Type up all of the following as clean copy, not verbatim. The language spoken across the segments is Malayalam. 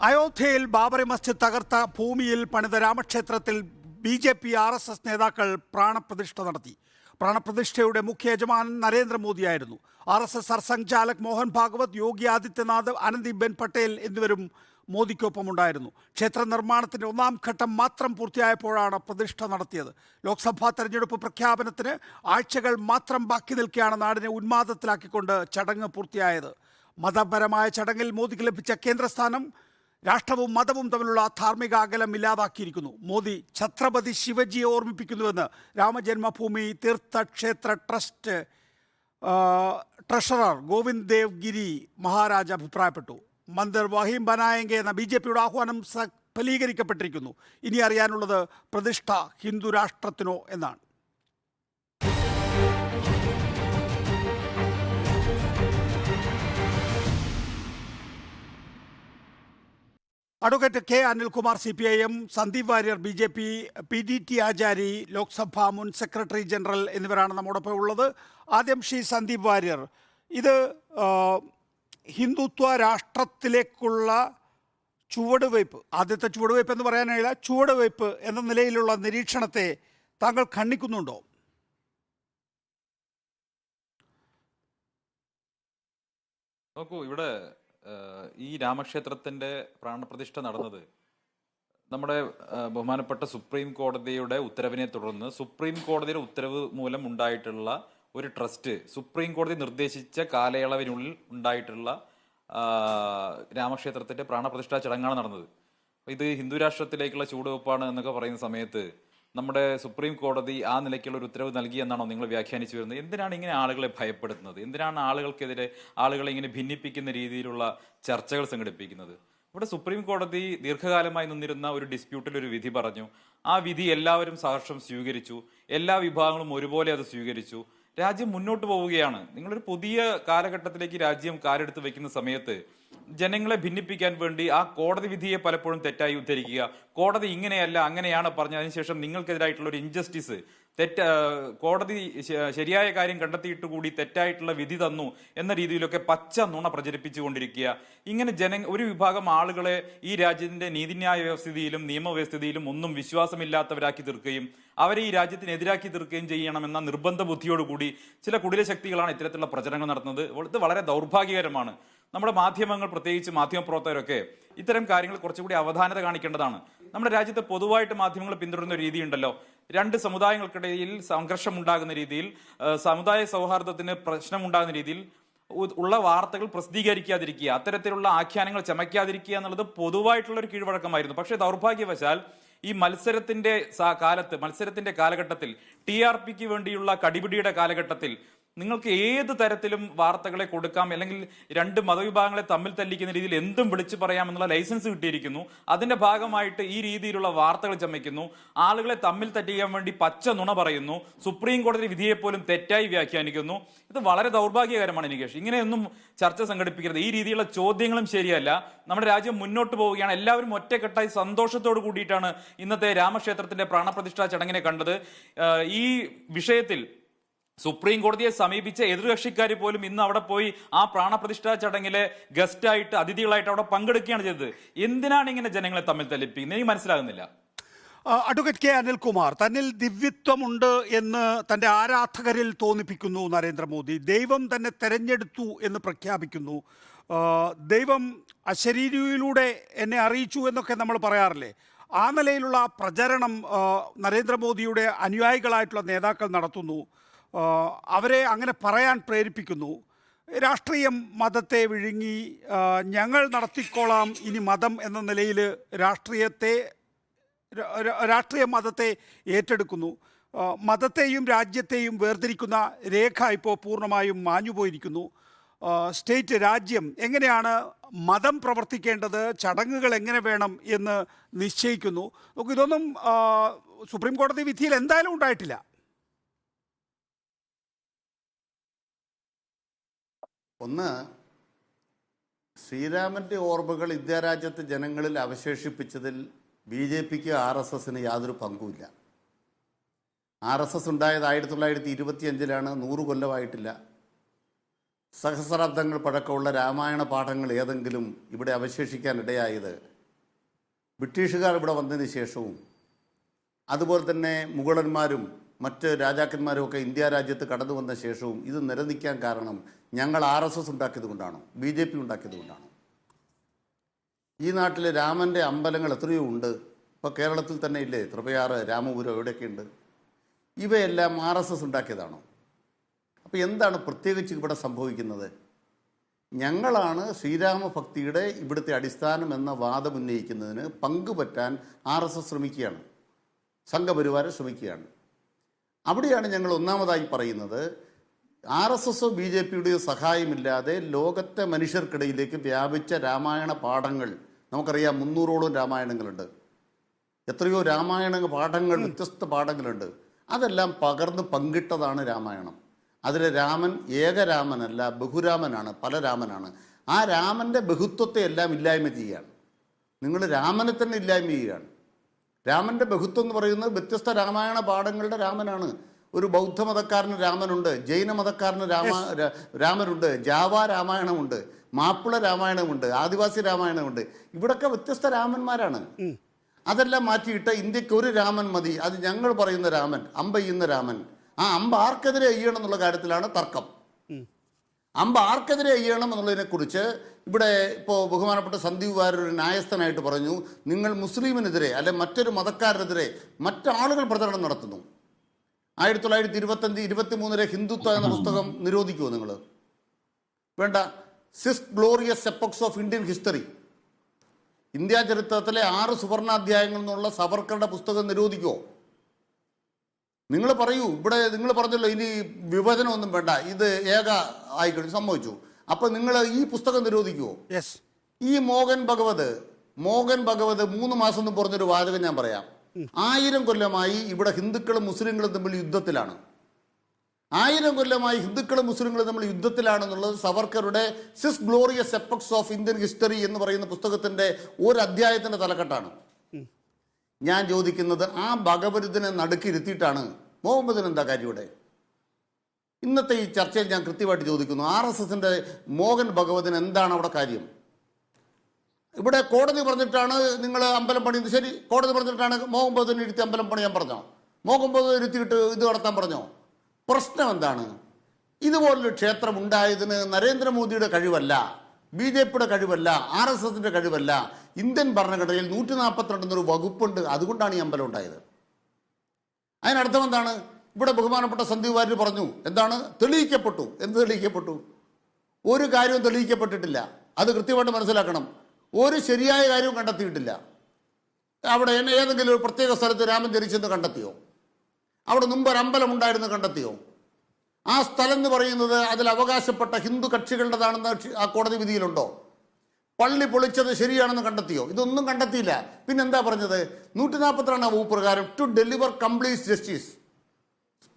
അയോധ്യയിൽ ബാബറി മസ്ജിദ് തകർത്ത ഭൂമിയിൽ പണിത രാമക്ഷേത്രത്തിൽ BJP RSS നേതാക്കൾ പ്രാണപ്രതിഷ്ഠ നടത്തി. പ്രാണപ്രതിഷ്ഠയുടെ മുഖ്യ യജമാനൻ നരേന്ദ്രമോദിയായിരുന്നു. RSS സർസംഘചാലക് മോഹൻ ഭാഗവത്, യോഗി ആദിത്യനാഥ്, ആനന്ദിബെൻ പട്ടേൽ എന്നിവരും മോദിക്കൊപ്പമുണ്ടായിരുന്നു. ക്ഷേത്ര നിർമ്മാണത്തിന്റെ ഒന്നാം ഘട്ടം മാത്രം പൂർത്തിയായപ്പോഴാണ് പ്രതിഷ്ഠ നടത്തിയത്. ലോക്സഭാ തെരഞ്ഞെടുപ്പ് പ്രഖ്യാപനത്തിന് ആഴ്ചകൾ മാത്രം ബാക്കി നിൽക്കെയാണ് നാടിനെ ഉന്മാദത്തിലാക്കിക്കൊണ്ട് ചടങ്ങ് പൂർത്തിയായത്. മതപരമായ ചടങ്ങിൽ മോദിക്ക് ലഭിച്ച കേന്ദ്രസ്ഥാനം രാഷ്ട്രവും മതവും തമ്മിലുള്ള ധാർമ്മിക അകലം ഇല്ലാതാക്കിയിരിക്കുന്നു. മോദി ഛത്രപതി ശിവജിയെ ഓർമ്മിപ്പിക്കുന്നുവെന്ന് രാമജന്മഭൂമി തീർത്ഥക്ഷേത്ര ട്രസ്റ്റ് ട്രഷറർ ഗോവിന്ദ് ദേവ് ഗിരി മഹാരാജ് അഭിപ്രായപ്പെട്ടു. മന്ദിർ വഹീം ബനായെങ്കെ എന്ന BJPയുടെ ആഹ്വാനം സഫലീകരിക്കപ്പെട്ടിരിക്കുന്നു. ഇനി അറിയാനുള്ളത് പ്രതിഷ്ഠ ഹിന്ദു രാഷ്ട്രത്തിനോ എന്നാണ്. Advocate K. Anilkumar CPIM, Sandeep Warrier BJP, PDT ആചാരി ലോക്സഭാ മുൻ സെക്രട്ടറി ജനറൽ എന്നിവരാണ് നമ്മോടൊപ്പം ഉള്ളത്. ആദ്യം ശ്രീ സന്ദീപ് വാര്യർ, ഇത് ഹിന്ദുത്വ രാഷ്ട്രത്തിലേക്കുള്ള ചുവടുവയ്പ്, ആദ്യത്തെ ചുവടുവയ്പ് എന്ന് പറയാനായില്ല, ചുവടുവയ്പ് എന്ന നിലയിലുള്ള നിരീക്ഷണത്തെ താങ്കൾ ഖണ്ഡിക്കുന്നുണ്ടോ? നോക്കൂ, ഇവിടെ ഈ രാമക്ഷേത്രത്തിന്റെ പ്രാണപ്രതിഷ്ഠ നടന്നത് നമ്മുടെ ബഹുമാനപ്പെട്ട സുപ്രീം കോടതിയുടെ ഉത്തരവിനെ തുടർന്ന് സുപ്രീം കോടതിയുടെ ഉത്തരവ് മൂലം ഉണ്ടായിട്ടുള്ള ഒരു ട്രസ്റ്റ്, സുപ്രീം കോടതി നിർദ്ദേശിച്ച കാലയളവിനുള്ളിൽ ഉണ്ടായിട്ടുള്ള രാമക്ഷേത്രത്തിന്റെ പ്രാണപ്രതിഷ്ഠാ ചടങ്ങാണ് നടന്നത്. ഇത് ഹിന്ദു രാഷ്ട്രത്തിലേക്കുള്ള ചുവടുവെപ്പാണ് എന്നൊക്കെ പറയുന്ന സമയത്ത് നമ്മുടെ സുപ്രീം കോടതി ആ നിലയ്ക്കുള്ള ഒരു ഉത്തരവ് നൽകി എന്നാണോ നിങ്ങൾ വ്യാഖ്യാനിച്ചു വരുന്നത്? എന്തിനാണ് ഇങ്ങനെ ആളുകളെ ഭയപ്പെടുത്തുന്നത്? എന്തിനാണ് ആളുകൾക്കെതിരെ ആളുകളെ ഇങ്ങനെ ഭിന്നിപ്പിക്കുന്ന രീതിയിലുള്ള ചർച്ചകൾ സംഘടിപ്പിക്കുന്നത്? ഇവിടെ സുപ്രീം കോടതി ദീർഘകാലമായി നിന്നിരുന്ന ഒരു ഡിസ്പ്യൂട്ടിൽ ഒരു വിധി പറഞ്ഞു. ആ വിധി എല്ലാവരും സഹർഷം സ്വീകരിച്ചു. എല്ലാ വിഭാഗങ്ങളും ഒരുപോലെ അത് സ്വീകരിച്ചു. രാജ്യം മുന്നോട്ട് പോവുകയാണ്. നിങ്ങളൊരു പുതിയ കാലഘട്ടത്തിലേക്ക് രാജ്യം കാലെടുത്ത് വെക്കുന്ന സമയത്ത് ജനങ്ങളെ ഭിന്നിപ്പിക്കാൻ വേണ്ടി ആ കോടതി വിധിയെ പലപ്പോഴും തെറ്റായി ഉദ്ധരിക്കുക, കോടതി ഇങ്ങനെയല്ല അങ്ങനെയാണ് പറഞ്ഞതിന് ശേഷം നിങ്ങൾക്കെതിരായിട്ടുള്ള ഒരു ഇൻജസ്റ്റിസ്, കോടതി ശരിയായ കാര്യം കണ്ടെത്തിയിട്ട് കൂടി തെറ്റായിട്ടുള്ള വിധി തന്നു എന്ന രീതിയിലൊക്കെ പച്ച നുണ പ്രചരിപ്പിച്ചുകൊണ്ടിരിക്കുക. ഇങ്ങനെ ഒരു വിഭാഗം ആളുകളെ ഈ രാജ്യത്തിന്റെ നീതിന്യായ വ്യവസ്ഥിതിയിലും നിയമവ്യവസ്ഥിതിയിലും ഒന്നും വിശ്വാസമില്ലാത്തവരാക്കി തീർക്കുകയും അവരെ ഈ രാജ്യത്തിനെതിരാക്കി തീർക്കുകയും ചെയ്യണമെന്ന നിർബന്ധ ബുദ്ധിയോടുകൂടി ചില കുടില ശക്തികളാണ് ഇത്തരത്തിലുള്ള പ്രചരണങ്ങൾ നടത്തുന്നത്. ഇത് വളരെ ദൗർഭാഗ്യകരമാണ്. നമ്മുടെ മാധ്യമങ്ങൾ, പ്രത്യേകിച്ച് മാധ്യമപ്രവർത്തകരൊക്കെ ഇത്തരം കാര്യങ്ങൾ കുറച്ചുകൂടി അവധാനത കാണിക്കേണ്ടതാണ്. നമ്മുടെ രാജ്യത്ത് പൊതുവായിട്ട് മാധ്യമങ്ങൾ പിന്തുടരുന്ന ഒരു രീതിയുണ്ടല്ലോ, രണ്ട് സമുദായങ്ങൾക്കിടയിൽ സംഘർഷം ഉണ്ടാകുന്ന രീതിയിൽ, സമുദായ സൗഹാർദ്ദത്തിന് പ്രശ്നമുണ്ടാകുന്ന രീതിയിൽ ഉള്ള വാർത്തകൾ പ്രസിദ്ധീകരിക്കാതിരിക്കുക, അത്തരത്തിലുള്ള ആഖ്യാനങ്ങൾ ചമയ്ക്കാതിരിക്കുക എന്നുള്ളത് പൊതുവായിട്ടുള്ള ഒരു കീഴ്വഴക്കമായിരുന്നു. പക്ഷേ ദൗർഭാഗ്യവശാൽ ഈ മത്സരത്തിന്റെ കാലഘട്ടത്തിൽ, TRPക്ക് വേണ്ടിയുള്ള കടിപിടിയുടെ കാലഘട്ടത്തിൽ നിങ്ങൾക്ക് ഏത് തരത്തിലും വാർത്തകളെ കൊടുക്കാം, അല്ലെങ്കിൽ രണ്ട് മതവിഭാഗങ്ങളെ തമ്മിൽ തല്ലിക്കുന്ന രീതിയിൽ എന്തും വിളിച്ചു പറയാമെന്നുള്ള ലൈസൻസ് കിട്ടിയിരിക്കുന്നു. അതിന്റെ ഭാഗമായിട്ട് ഈ രീതിയിലുള്ള വാർത്തകൾ ചമയ്ക്കുന്നു, ആളുകളെ തമ്മിൽ തട്ടിക്കാൻ വേണ്ടി പച്ച നുണ പറയുന്നു, സുപ്രീം കോടതി വിധിയെ പോലും തെറ്റായി വ്യാഖ്യാനിക്കുന്നു. ഇത് വളരെ ദൗർഭാഗ്യകരമാണ് നികേഷ്. ഇങ്ങനെയൊന്നും ചർച്ച സംഘടിപ്പിക്കരുത്. ഈ രീതിയിലുള്ള ചോദ്യങ്ങളും ശരിയല്ല. നമ്മുടെ രാജ്യം മുന്നോട്ട് പോവുകയാണ്. എല്ലാവരും ഒറ്റക്കെട്ടായി സന്തോഷത്തോട് കൂടിയിട്ടാണ് ഇന്നത്തെ രാമക്ഷേത്രത്തിന്റെ പ്രാണപ്രതിഷ്ഠാ ചടങ്ങിനെ കണ്ടത്. ഈ വിഷയത്തിൽ സുപ്രീം കോടതിയെ സമീപിച്ച എതിർകക്ഷിക്കാർ പോലും ഇന്ന് അവിടെ പോയി ആ പ്രാണപ്രതിഷ്ഠാ ചടങ്ങിലെ ഗസ്റ്റായിട്ട്, അതിഥികളായിട്ട് അവിടെ പങ്കെടുക്കുകയാണ് ചെയ്തത്. എന്തിനാണ് ഇങ്ങനെ ജനങ്ങളെ തമ്മിൽ തല്ലിപ്പിക്കുന്നത്? എനിക്ക് മനസ്സിലാകുന്നില്ല. Advocate K. അനിൽകുമാർ, തന്നിൽ ദിവ്യത്വമുണ്ട് എന്ന് തൻ്റെ ആരാധകരിൽ തോന്നിപ്പിക്കുന്നു നരേന്ദ്രമോദി. ദൈവം തന്നെ തെരഞ്ഞെടുത്തു എന്ന് പ്രഖ്യാപിക്കുന്നു. ദൈവം അശരീരിയിലൂടെ എന്നെ അറിയിച്ചു എന്നൊക്കെ നമ്മൾ പറയാറില്ലേ? ആ നിലയിലുള്ള പ്രചരണം നരേന്ദ്രമോദിയുടെ അനുയായികളായിട്ടുള്ള നേതാക്കൾ നടത്തുന്നു. അവരെ അങ്ങനെ പറയാൻ പ്രേരിപ്പിക്കുന്നു. രാഷ്ട്രീയം മതത്തെ വിഴുങ്ങി ഞങ്ങൾ നടത്തിക്കോളാം ഇനി മതം എന്ന നിലയിൽ രാഷ്ട്രീയ മതത്തെ ഏറ്റെടുക്കുന്നു. മതത്തെയും രാജ്യത്തെയും വേർതിരിക്കുന്ന രേഖ ഇപ്പോൾ പൂർണ്ണമായും മാഞ്ഞുപോയിരിക്കുന്നു. സ്റ്റേറ്റ്, രാജ്യം എങ്ങനെയാണ് മതം പ്രവർത്തിക്കേണ്ടത്, ചടങ്ങുകൾ എങ്ങനെ വേണം എന്ന് നിശ്ചയിക്കുന്നു. നമുക്ക് ഇതൊന്നും സുപ്രീം കോടതി വിധിയിൽ എന്തായാലും ഉണ്ടായിട്ടില്ല. ഒന്ന്, ശ്രീരാമൻ്റെ ഓർമ്മകൾ ഇന്ത്യ രാജ്യത്തെ ജനങ്ങളിൽ അവശേഷിപ്പിച്ചതിൽ BJPക്ക് RSSന് യാതൊരു പങ്കുമില്ല. RSS ഉണ്ടായത് 1925 100 കൊല്ലമായിട്ടില്ല. സഹസ്രാബ്ദങ്ങൾ പഴക്കമുള്ള രാമായണ പാഠങ്ങൾ ഏതെങ്കിലും ഇവിടെ അവശേഷിക്കാനിടയായത് ബ്രിട്ടീഷുകാർ ഇവിടെ വന്നതിന് ശേഷവും അതുപോലെ തന്നെ മുഗളന്മാരും മറ്റ് രാജാക്കന്മാരും ഒക്കെ ഇന്ത്യ രാജ്യത്ത് കടന്നു വന്ന ശേഷവും ഇത് നിലനിൽക്കാൻ കാരണം ഞങ്ങൾ RSS ഉണ്ടാക്കിയത് കൊണ്ടാണോ, BJP ഉണ്ടാക്കിയത് കൊണ്ടാണോ? ഈ നാട്ടിൽ രാമൻ്റെ അമ്പലങ്ങൾ എത്രയോ ഉണ്ട്. ഇപ്പോൾ കേരളത്തിൽ തന്നെ ഇല്ലേ, തൃപ്പയാറ്, രാമപുരം, എവിടെയൊക്കെ ഉണ്ട്. ഇവയെല്ലാം RSS ഉണ്ടാക്കിയതാണോ? അപ്പോൾ എന്താണ് പ്രത്യേകിച്ച് ഇവിടെ സംഭവിക്കുന്നത്? ഞങ്ങളാണ് ശ്രീരാമഭക്തിയുടെ ഇവിടുത്തെ അടിസ്ഥാനം എന്ന വാദം ഉന്നയിക്കുന്നതിന് പങ്കുപറ്റാൻ RSS ശ്രമിക്കുകയാണ്, സംഘപരിവാരം ശ്രമിക്കുകയാണ്. അവിടെയാണ് ഞങ്ങൾ ഒന്നാമതായി പറയുന്നത്, RSSO BJPയുടെയോ സഹായമില്ലാതെ ലോകത്തെ മനുഷ്യർക്കിടയിലേക്ക് വ്യാപിച്ച രാമായണ പാഠങ്ങൾ നമുക്കറിയാം. 300ഓളം രാമായണങ്ങളുണ്ട്, എത്രയോ രാമായണ പാഠങ്ങൾ, വ്യത്യസ്ത പാഠങ്ങളുണ്ട്. അതെല്ലാം പകർന്ന് പങ്കിട്ടതാണ് രാമായണം. അതിൽ രാമൻ ഏകരാമനല്ല, ബഹുരാമനാണ്, പല രാമനാണ്. ആ രാമൻ്റെ ബഹുത്വത്തെ എല്ലാം ഇല്ലായ്മ ചെയ്യുകയാണ്. നിങ്ങൾ രാമനെ തന്നെ ഇല്ലായ്മ ചെയ്യുകയാണ്. രാമൻ്റെ ബഹുത്വം എന്ന് പറയുന്നത് വ്യത്യസ്ത രാമായണ പാഠങ്ങളുടെ രാമനാണ്. ഒരു ബൗദ്ധ മതക്കാരന് രാമനുണ്ട്, ജൈന മതക്കാരന് രാമനുണ്ട്, ജാവ രാമായണമുണ്ട്, മാപ്പിള രാമായണമുണ്ട്, ആദിവാസി രാമായണമുണ്ട്. ഇവിടൊക്കെ വ്യത്യസ്ത രാമന്മാരാണ്. അതെല്ലാം മാറ്റിയിട്ട് ഇന്ത്യക്ക് ഒരു രാമൻ മതി, അത് ഞങ്ങൾ പറയുന്ന രാമൻ, അമ്പ ചെയ്യുന്ന രാമൻ. ആ അമ്പ ആർക്കെതിരെ ചെയ്യണം എന്നുള്ള കാര്യത്തിലാണ് തർക്കം. അമ്പ ആർക്കെതിരെ ചെയ്യണം എന്നുള്ളതിനെക്കുറിച്ച് ഇവിടെ ഇപ്പോൾ ബഹുമാനപ്പെട്ട സന്ദീപ് വാര്യർ ഒരു ന്യായസ്ഥനായിട്ട് പറഞ്ഞു, നിങ്ങൾ മുസ്ലിമിനെതിരെ അല്ലെ മറ്റൊരു മതക്കാരനെതിരെ മറ്റാളുകൾ പ്രചരണം നടത്തുന്നു. 1925-23 ഹിന്ദുത്വ എന്ന പുസ്തകം നിരോധിക്കുമോ നിങ്ങൾ? വേണ്ട. 6 glorious epochs of Indian history, India ചരിത്രത്തിലെ 6 സുവർണാധ്യായങ്ങൾ എന്നുള്ള സവർക്കറുടെ പുസ്തകം നിരോധിക്കുമോ? നിങ്ങൾ പറയൂ. ഇവിടെ നിങ്ങൾ പറഞ്ഞല്ലോ ഇനി വിഭജനമൊന്നും വേണ്ട, ഇത് ഏക ആയിക്കഴിഞ്ഞു, സംഭവിച്ചു. അപ്പം നിങ്ങൾ ഈ പുസ്തകം നിരോധിക്കുമോ? ഈ മോഹൻ ഭഗവത് 3 മാസം എന്ന് പറഞ്ഞൊരു വാചകം ഞാൻ പറയാം. 1000 കൊല്ലമായി ഇവിടെ ഹിന്ദുക്കളും മുസ്ലിങ്ങളും തമ്മിൽ യുദ്ധത്തിലാണ്. 1000 കൊല്ലമായി ഹിന്ദുക്കളും മുസ്ലിങ്ങളും തമ്മിൽ യുദ്ധത്തിലാണെന്നുള്ളത് സവർക്കറുടെ 6 glorious epochs of Indian history എന്ന് പറയുന്ന പുസ്തകത്തിൻ്റെ ഒരു അധ്യായത്തിൻ്റെ തലക്കെട്ടാണ്. ഞാൻ ചോദിക്കുന്നത്, ആ ഭഗവതിനെ നടുക്കിരുത്തിയിട്ടാണ് മുഹമ്മദിന് എന്താ കാര്യം ഇവിടെ? ഇന്നത്തെ ഈ ചർച്ചയിൽ ഞാൻ കൃത്യമായിട്ട് ചോദിക്കുന്നു, RSSന്റെ മോഹൻ ഭഗവതിന് എന്താണ് അവിടെ കാര്യം? ഇവിടെ കോടതി പറഞ്ഞിട്ടാണ് നിങ്ങൾ അമ്പലം പണിയുന്നത്. ശരി, കോടതി പറഞ്ഞിട്ടാണ് മോഹൻ ഭഗവതിനെ ഇരുത്തി അമ്പലം പണിയാൻ പറഞ്ഞോ? മോഹൻ ഭഗവതിനെ ഇരുത്തിയിട്ട് ഇത് നടത്താൻ പറഞ്ഞോ? പ്രശ്നം എന്താണ്? ഇതുപോലൊരു ക്ഷേത്രം ഉണ്ടായതിന് നരേന്ദ്രമോദിയുടെ കഴിവല്ല, BJPയുടെ കഴിവല്ല, RSSന്റെ കഴിവല്ല. ഇന്ത്യൻ ഭരണഘടനയിൽ 142 എന്നൊരു വകുപ്പുണ്ട്, അതുകൊണ്ടാണ് ഈ അമ്പലം ഉണ്ടായത്. അതിനർത്ഥം എന്താണ്? ഇവിടെ ബഹുമാനപ്പെട്ട സന്ദീപ് വാര്യർ പറഞ്ഞു, എന്താണ് തെളിയിക്കപ്പെട്ടു. എന്ത് തെളിയിക്കപ്പെട്ടു? ഒരു കാര്യവും തെളിയിക്കപ്പെട്ടിട്ടില്ല. അത് കൃത്യമായിട്ട് മനസ്സിലാക്കണം. ഒരു ശരിയായ കാര്യവും കണ്ടെത്തിയിട്ടില്ല. അവിടെ ഏതെങ്കിലും ഒരു പ്രത്യേക സ്ഥലത്ത് രാമൻ ജനിച്ചെന്ന് കണ്ടെത്തിയോ? അവിടെ മുമ്പ് ഒരു അമ്പലം ഉണ്ടായിരുന്നു കണ്ടെത്തിയോ? ആ സ്ഥലം എന്ന് പറയുന്നത് അതിൽ അവകാശപ്പെട്ട ഹിന്ദു കക്ഷികളുടേതാണെന്ന് ആ കോടതി വിധിയിലുണ്ടോ? പള്ളി പൊളിച്ചത് ശരിയാണെന്ന് കണ്ടെത്തിയോ? ഇതൊന്നും കണ്ടെത്തിയില്ല. പിന്നെന്താ പറഞ്ഞത്? 142 വകുപ്പ് പ്രകാരം ടു ഡെലിവർ കംപ്ലീറ്റ് ജസ്റ്റിസ്,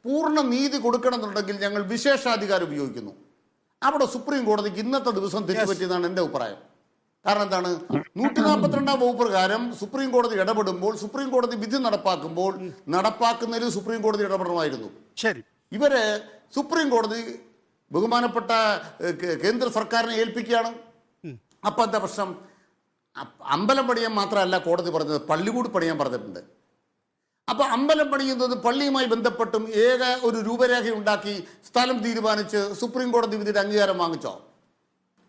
പൂർണ്ണ നീതി കൊടുക്കണമെന്നുണ്ടെങ്കിൽ ഞങ്ങൾ വിശേഷാധികാരം ഉപയോഗിക്കുന്നു. അവിടെ സുപ്രീം കോടതിക്ക് ഇന്നത്തെ ദിവസം തെറ്റുപറ്റിയതാണ് എൻ്റെ അഭിപ്രായം. കാരണം എന്താണ്? 142 വകുപ്പ് പ്രകാരം സുപ്രീം കോടതി ഇടപെടുമ്പോൾ, സുപ്രീം കോടതി വിധി നടപ്പാക്കുന്നതിൽ സുപ്രീം കോടതി ഇടപെടണമായിരുന്നു. ശരി, ഇവര് സുപ്രീം കോടതി ബഹുമാനപ്പെട്ട കേന്ദ്ര സർക്കാരിനെ ഏൽപ്പിക്കുകയാണ്. അപ്പം എന്താ പ്രശ്നം? അമ്പലം പണിയാൻ മാത്രമല്ല കോടതി പറഞ്ഞത്, പള്ളി കൂടി പണിയാൻ പറഞ്ഞിട്ടുണ്ട്. അപ്പം അമ്പലം പണിയുന്നത് പള്ളിയുമായി ബന്ധപ്പെട്ടും ഏക ഒരു രൂപരേഖ ഉണ്ടാക്കി സ്ഥലം തീരുമാനിച്ച് സുപ്രീം കോടതി വിധിയുടെ അംഗീകാരം വാങ്ങിച്ചോ?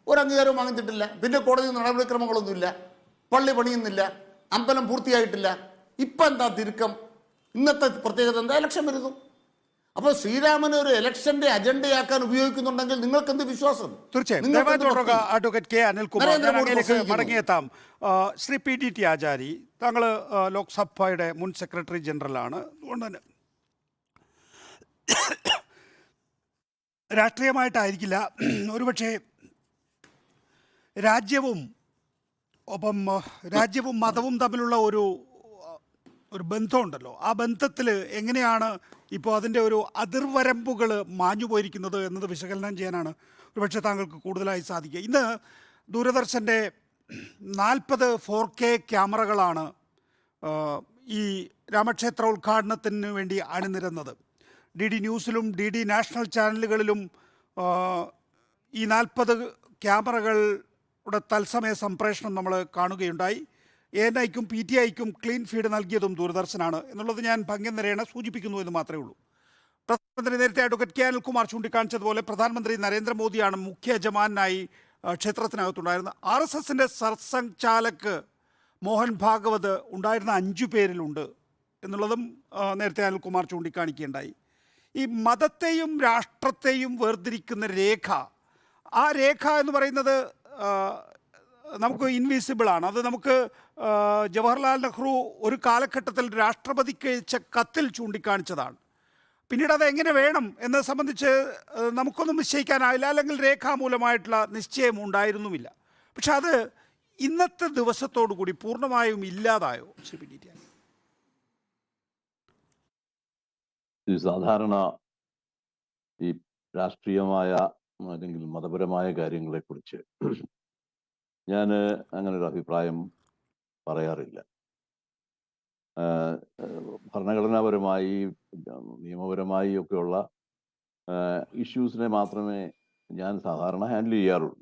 ഒരു അംഗീകാരവും വാങ്ങിച്ചിട്ടില്ല. പിന്നെ കോടതി നടപടിക്രമങ്ങളൊന്നുമില്ല, പള്ളി പണിയുന്നില്ല, അമ്പലം പൂർത്തിയായിട്ടില്ല. ഇപ്പം എന്താ തിരുക്കം? ഇന്നത്തെ പ്രത്യേകത എന്താ? ഇലക്ഷൻ വരുന്നു. അപ്പോൾ ശ്രീരാമനെ ഒരു ഇലക്ഷന്റെ അജണ്ടയാക്കാൻ ഉപയോഗിക്കുന്നുണ്ടെങ്കിൽ നിങ്ങൾക്ക് എന്ത് വിശ്വാസം? തീർച്ചയായും. അഡ്വക്കേറ്റ് കെ അനിൽകുമാർ, മടങ്ങിയെത്താം. ശ്രീ PDT ആചാരി, താങ്കൾ ലോക്സഭയുടെ മുൻ സെക്രട്ടറി ജനറലാണ്. അതുകൊണ്ട് തന്നെ രാഷ്ട്രീയമായിട്ടായിരിക്കില്ല, ഒരുപക്ഷെ രാജ്യവും മതവും തമ്മിലുള്ള ഒരു ബന്ധമുണ്ടല്ലോ. ആ ബന്ധത്തിൽ എങ്ങനെയാണ് ഇപ്പോൾ അതിൻ്റെ ഒരു അതിർവരമ്പുകൾ മാഞ്ഞു പോയിരിക്കുന്നത് എന്നത് വിശകലനം ചെയ്യാനാണ് ഒരുപക്ഷെ താങ്കൾക്ക് കൂടുതലായി സാധിക്കുക. ഇന്ന് ദൂരദർശൻ്റെ 40 4K ക്യാമറകളാണ് ഈ രാമക്ഷേത്ര ഉദ്ഘാടനത്തിന് വേണ്ടി അണിനിരന്നത്. DD ന്യൂസിലും DD നാഷണൽ ചാനലുകളിലും ഈ 40 ക്യാമറകളുടെ തത്സമയ സംപ്രേഷണം നമ്മൾ കാണുകയുണ്ടായി. ANIക്കും PTIക്കും ക്ലീൻ ഫീഡ് നൽകിയതും ദൂരദർശനാണ് എന്നുള്ളത് ഞാൻ ഭംഗ്യം നിരേണ സൂചിപ്പിക്കുന്നു എന്ന് മാത്രമേ ഉള്ളൂ. പ്രധാനമന്ത്രി നേരത്തെ അഡ്വക്കേറ്റ് കെ അനിൽകുമാർ ചൂണ്ടിക്കാണിച്ചതുപോലെ പ്രധാനമന്ത്രി നരേന്ദ്രമോദിയാണ് മുഖ്യ യജമാനായി ക്ഷേത്രത്തിനകത്തുണ്ടായിരുന്നത്. RSSന്റെ സർസംഘചാലക് മോഹൻ ഭാഗവത് ഉണ്ടായിരുന്ന 5 പേരിലുണ്ട് എന്നുള്ളതും നേരത്തെ അനിൽകുമാർ ചൂണ്ടിക്കാണിക്കുകയുണ്ടായി. ഈ മതത്തെയും രാഷ്ട്രത്തെയും വേർതിരിക്കുന്ന രേഖ, ആ രേഖ എന്ന് പറയുന്നത് നമുക്ക് ഇൻവിസിബിളാണ്. അത് നമുക്ക് ജവഹർലാൽ നെഹ്റു ഒരു കാലഘട്ടത്തിൽ രാഷ്ട്രപതിക്ക് അയച്ച കത്തിൽ ചൂണ്ടിക്കാണിച്ചതാണ്. പിന്നീട് അത് എങ്ങനെ വേണം എന്നത് സംബന്ധിച്ച് നമുക്കൊന്നും നിശ്ചയിക്കാനാവില്ല, അല്ലെങ്കിൽ രേഖാമൂലമായിട്ടുള്ള നിശ്ചയം ഉണ്ടായിരുന്നുമില്ല. പക്ഷെ അത് ഇന്നത്തെ ദിവസത്തോടു കൂടി പൂർണ്ണമായും ഇല്ലാതായോ ശ്രീ പി ടി? സാധാരണ ഈ രാഷ്ട്രീയമായ അല്ലെങ്കിൽ മതപരമായ കാര്യങ്ങളെക്കുറിച്ച് ഞാൻ അങ്ങനെ ഒരു അഭിപ്രായം പറയാറില്ല. ഭരണഘടനാപരമായി നിയമപരമായി ഒക്കെയുള്ള ഇഷ്യൂസിനെ മാത്രമേ ഞാൻ സാധാരണ ഹാൻഡിൽ ചെയ്യാറുള്ളൂ.